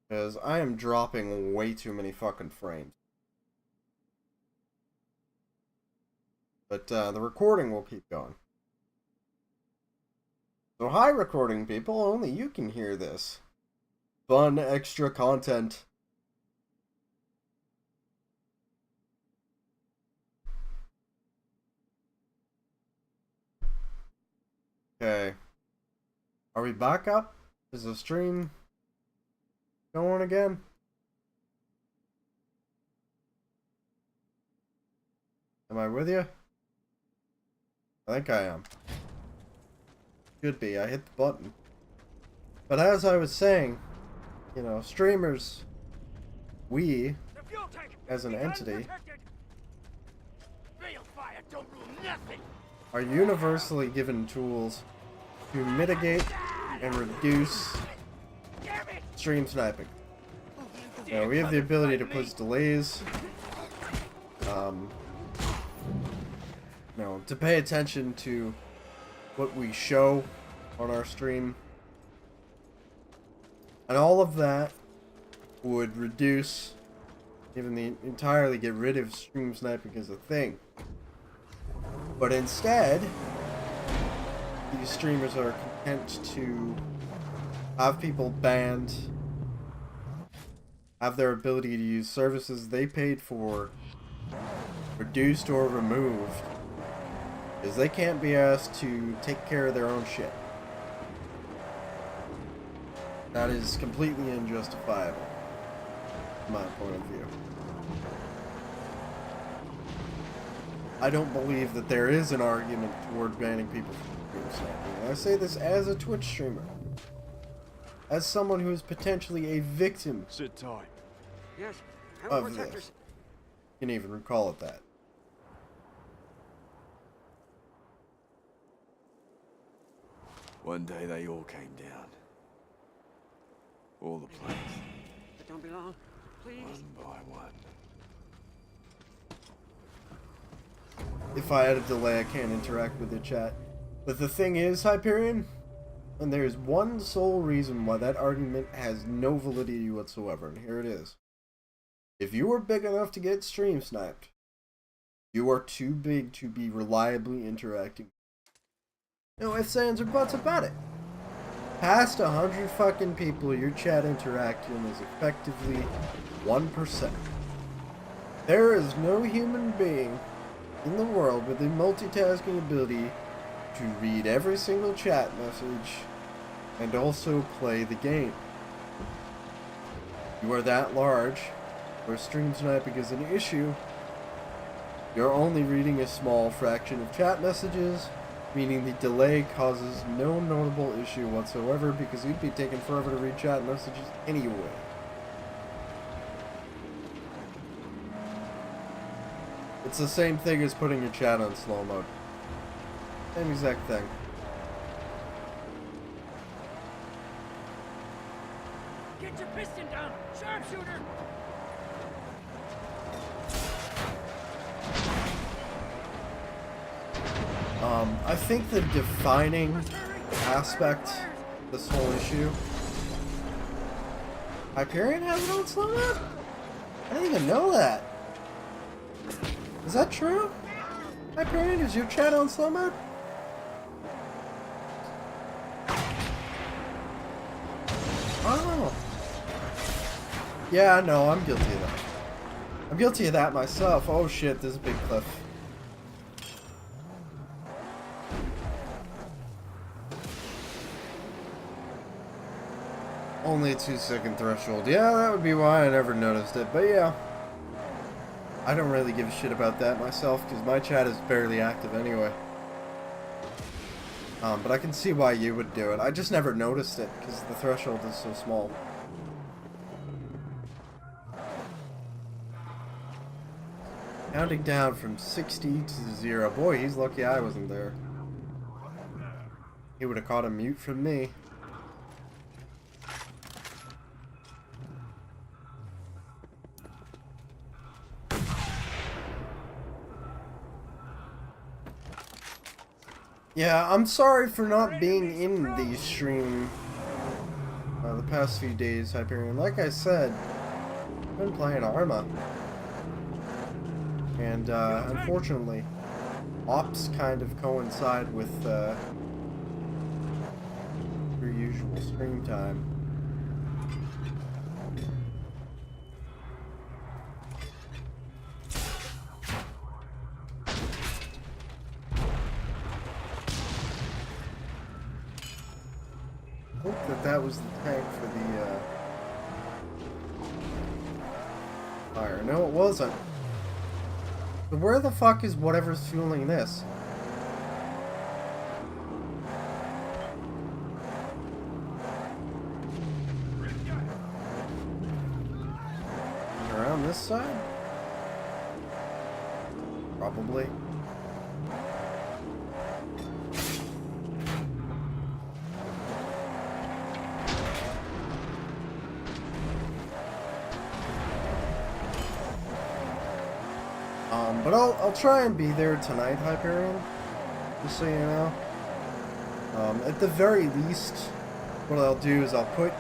because I am dropping way too many fucking frames. But the recording will keep going. So hi recording people, only you can hear this. Fun extra content. Okay. Are we back up? Is the stream going again? Am I with you? I think I am. Should be. I hit the button. But as I was saying, you know, streamers, we, as an entity, are universally given tools to mitigate and reduce stream sniping. Now, we have the ability to put delays, to pay attention to what we show on our stream, and all of that would reduce, even entirely get rid of stream sniping as a thing. But instead, these streamers are content to have people banned, have their ability to use services they paid for reduced or removed, because they can't be asked to take care of their own shit. That is completely unjustifiable, from my point of view. I don't believe that there is an argument toward banning people from stream sniping. I say this as a Twitch streamer, as someone who is potentially a victim Sit tight. Yes, of this. You can even recall it that. One day they all came down. All the planes, But don't be long, please. one by one. If I had a delay, I can't interact with the chat. But the thing is, Hyperion, and there's one sole reason why that argument has no validity whatsoever, and here it is. If you are big enough to get stream sniped, you are too big to be reliably interacting. No ifs, ands, or buts about it. Past 100 fucking people your chat interacting is effectively 1%. There is no human being in the world with the multitasking ability to read every single chat message and also play the game. You are that large, where stream sniping is an issue. You're only reading a small fraction of chat messages, meaning the delay causes no notable issue whatsoever because you'd be taking forever to read chat messages anyway. It's the same thing as putting your chat on slow mode. Same exact thing. Get your piston down! Sharpshooter! I think the defining aspect of this whole issue... Hyperion has it on slow mode? I didn't even know that. Is that true? Hyperion, is your chat on slow mode? Oh. Yeah, no, I'm guilty of that. I'm guilty of that myself. Oh shit, this is a big cliff. Only a 2-second threshold. Yeah, that would be why I never noticed it. But yeah, I don't really give a shit about that myself because my chat is barely active anyway. But I can see why you would do it. I just never noticed it because the threshold is so small. Counting down from 60 to 0. Boy, he's lucky I wasn't there. He would have caught a mute from me. Yeah, I'm sorry for not being in the stream the past few days, Hyperion. Like I said, I've been playing Arma. And unfortunately, ops kind of coincide with your usual stream time. I hope that was the tank for the fire. No, it wasn't. But where the fuck is whatever's fueling this? Around this side? Probably. But I'll try and be there tonight, Hyperion, just so you know. At the very least, what I'll do is I'll put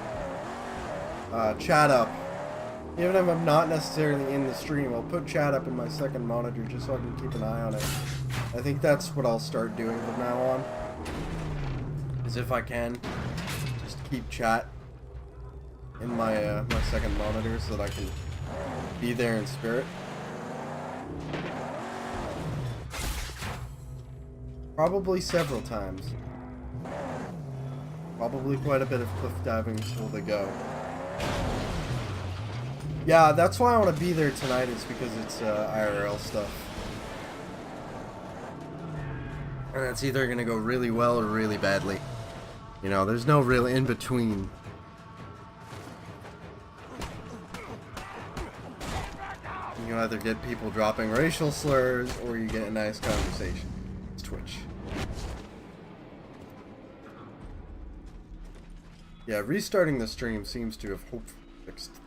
chat up. Even if I'm not necessarily in the stream, I'll put chat up in my second monitor just so I can keep an eye on it. I think that's what I'll start doing from now on. Is if I can, just keep chat in my my second monitor so that I can be there in spirit. Probably several times. Probably quite a bit of cliff diving till they go. Yeah, that's why I want to be there tonight, is because it's IRL stuff. And it's either going to go really well or really badly. You know, there's no real in between. You either get people dropping racial slurs or you get a nice conversation. It's Twitch. Yeah, restarting the stream seems to have hopefully fixed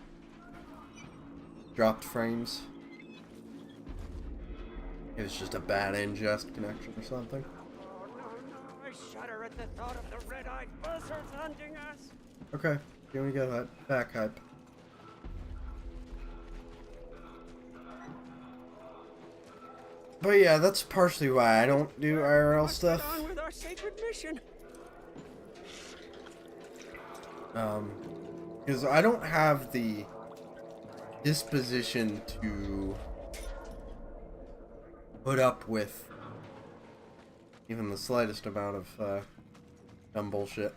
dropped frames. It was just a bad ingest connection or something. Oh, no, I shudder at the thought of the red-eyed buzzards hunting us. Okay, here we go. Back hype. But yeah, that's partially why I don't do IRL Let's stuff. get on with our sacred mission. Because I don't have the disposition to put up with even the slightest amount of dumb bullshit.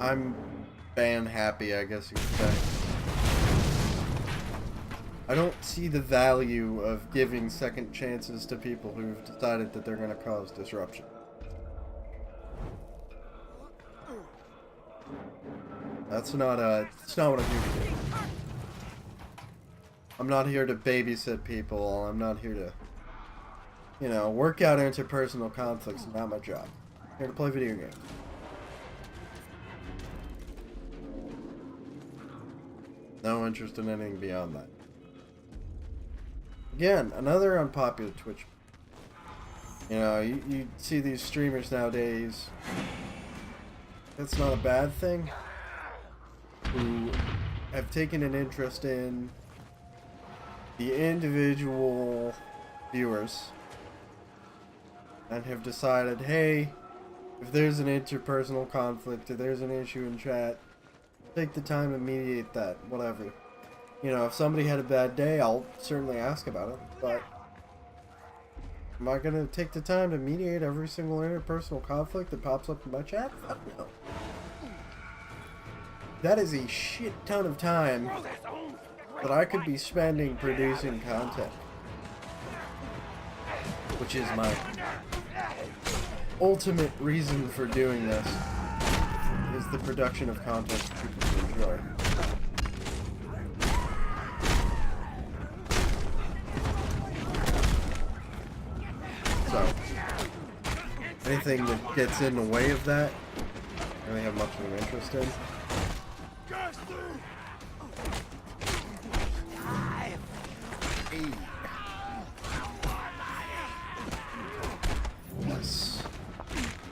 I'm ban happy, I guess you could say. I don't see the value of giving second chances to people who've decided that they're going to cause disruption. That's not what I'm here to do. I'm not here to babysit people. I'm not here to, you know, work out interpersonal conflicts. Not my job. I'm here to play video games. No interest in anything beyond that. Again, another unpopular Twitch. You know, you see these streamers nowadays. That's not a bad thing. Who have taken an interest in the individual viewers and have decided, hey, if there's an interpersonal conflict, if there's an issue in chat, take the time to mediate that, whatever. You know, if somebody had a bad day, I'll certainly ask about it, but am I gonna take the time to mediate every single interpersonal conflict that pops up in my chat? Fuck no. That is a shit ton of time that I could be spending producing content. Which is my ultimate reason for doing this, is the production of content for people to enjoy. So, anything that gets in the way of that, I don't really have much of an interest in. Yes.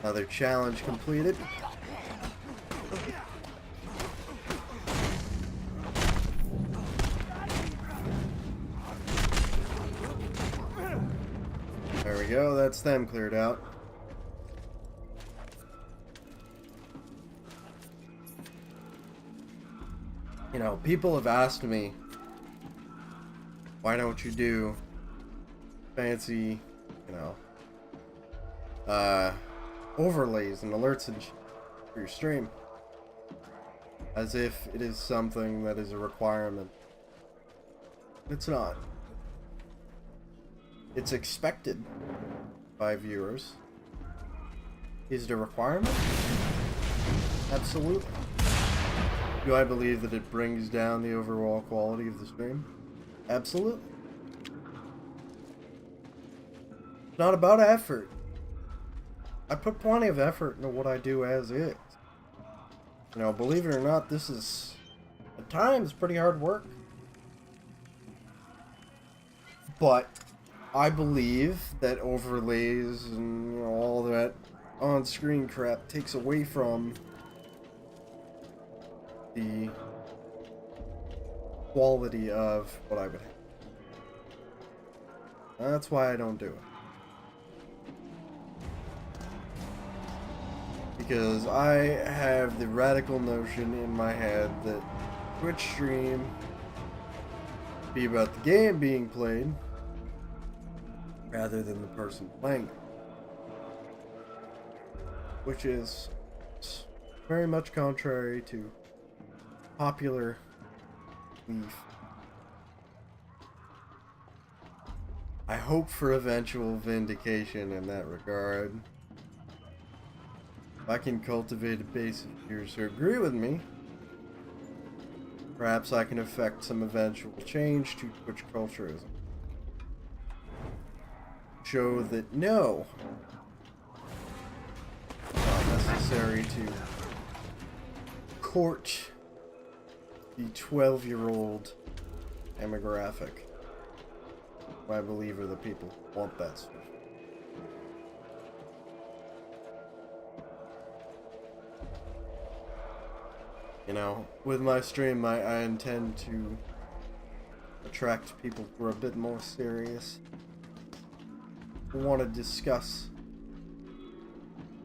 Another challenge completed. There we go, that's them cleared out. You know, people have asked me, why don't you do fancy, you know, overlays and alerts and for your stream? As if it is something that is a requirement. It's not. It's expected by viewers. Is it a requirement? Absolutely. Do I believe that it brings down the overall quality of the stream? Absolutely. It's not about effort. I put plenty of effort into what I do as is. You know, believe it or not, this is, at times, pretty hard work. But I believe that overlays and, you know, all that on-screen crap takes away from the quality of what I would have. That's why I don't do it. Because I have the radical notion in my head that Twitch stream be about the game being played rather than the person playing it. Which is very much contrary to popular belief. I hope for eventual vindication in that regard. If I can cultivate a base of viewers who agree with me, perhaps I can effect some eventual change to Twitch culturism. Show that no, necessary to court the 12-year-old demographic, who I believe are the people who want that stuff. You know, with my stream, I intend to attract people who are a bit more serious, who want to discuss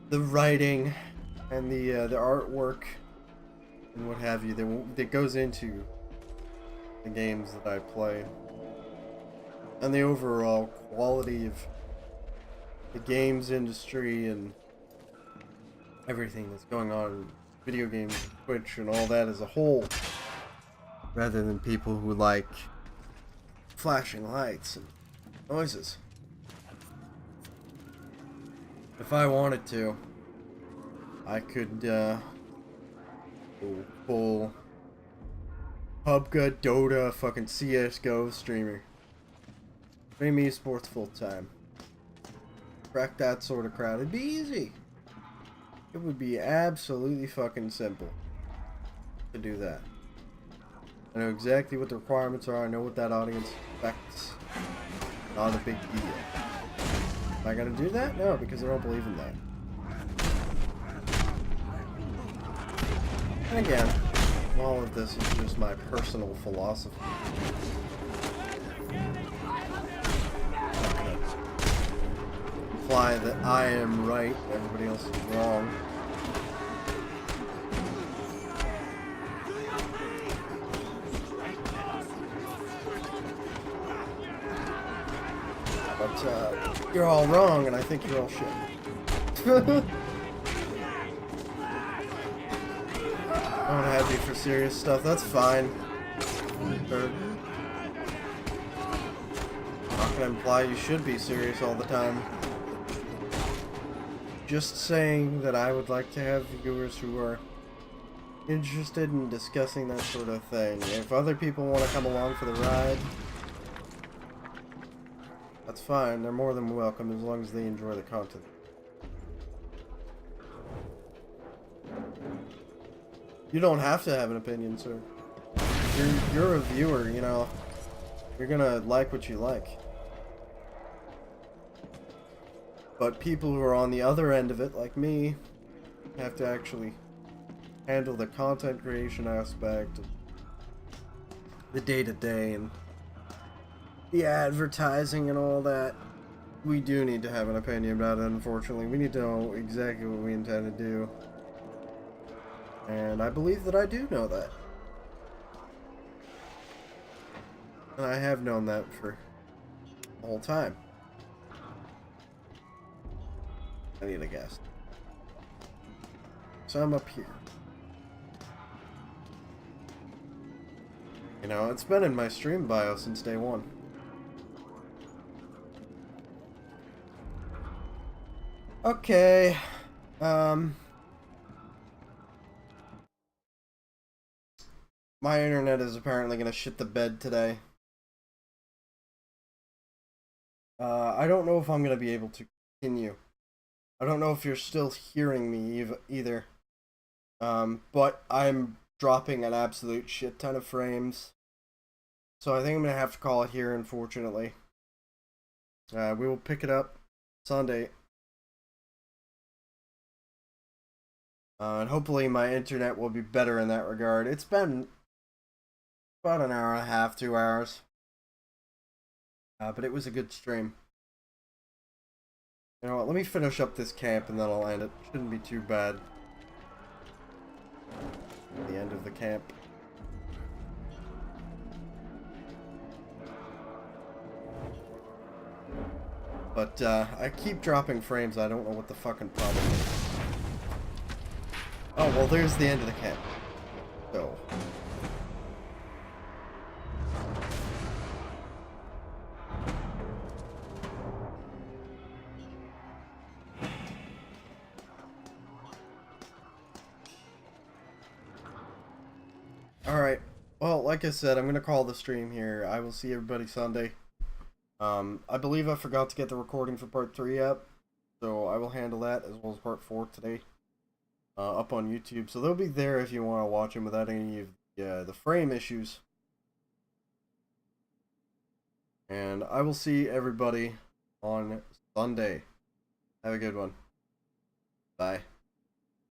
the writing and the artwork and what have you that goes into the games that I play, and the overall quality of the games industry and everything that's going on in video games, Twitch, and all that as a whole, rather than people who like flashing lights and noises. If I wanted to, I could go full PUBG, Dota, fucking CSGO streamer. Stream esports full time. Crack that sort of crowd. It'd be easy. It would be absolutely fucking simple to do that. I know exactly what the requirements are. I know what that audience expects. Not a big deal. Am I gonna do that? No, because I don't believe in that. And again, all of this is just my personal philosophy. Imply that I am right, everybody else is wrong. But you're all wrong, and I think you're all shit. I don't have you for serious stuff. That's fine. Sure. I'm not gonna imply you should be serious all the time. Just saying that I would like to have viewers who are interested in discussing that sort of thing. If other people want to come along for the ride, that's fine. They're more than welcome as long as they enjoy the content. You don't have to have an opinion, sir. You're a viewer, you know. You're gonna like what you like. But people who are on the other end of it, like me, have to actually handle the content creation aspect, the day-to-day, and the advertising and all that. We do need to have an opinion about it, unfortunately. We need to know exactly what we intend to do. And I believe that I do know that. And I have known that for the whole time. I need a guess. So I'm up here. You know, it's been in my stream bio since day one. Okay. My internet is apparently gonna shit the bed today. I don't know if I'm gonna be able to continue. I don't know if you're still hearing me either. But I'm dropping an absolute shit ton of frames. So I think I'm gonna have to call it here, unfortunately. We will pick it up Sunday. And hopefully my internet will be better in that regard. It's been about an hour and a half, 2 hours. But it was a good stream. You know what, let me finish up this camp and then I'll end it. Shouldn't be too bad. The end of the camp. But I keep dropping frames, I don't know what the fucking problem is. Oh, well there's the end of the camp. So. Alright, well, like I said, I'm going to call the stream here. I will see everybody Sunday. I believe I forgot to get the recording for part 3 up, so I will handle that as well as part 4 today. up on YouTube. So they'll be there if you want to watch them without any of the frame issues. And I will see everybody on Sunday. Have a good one. Bye.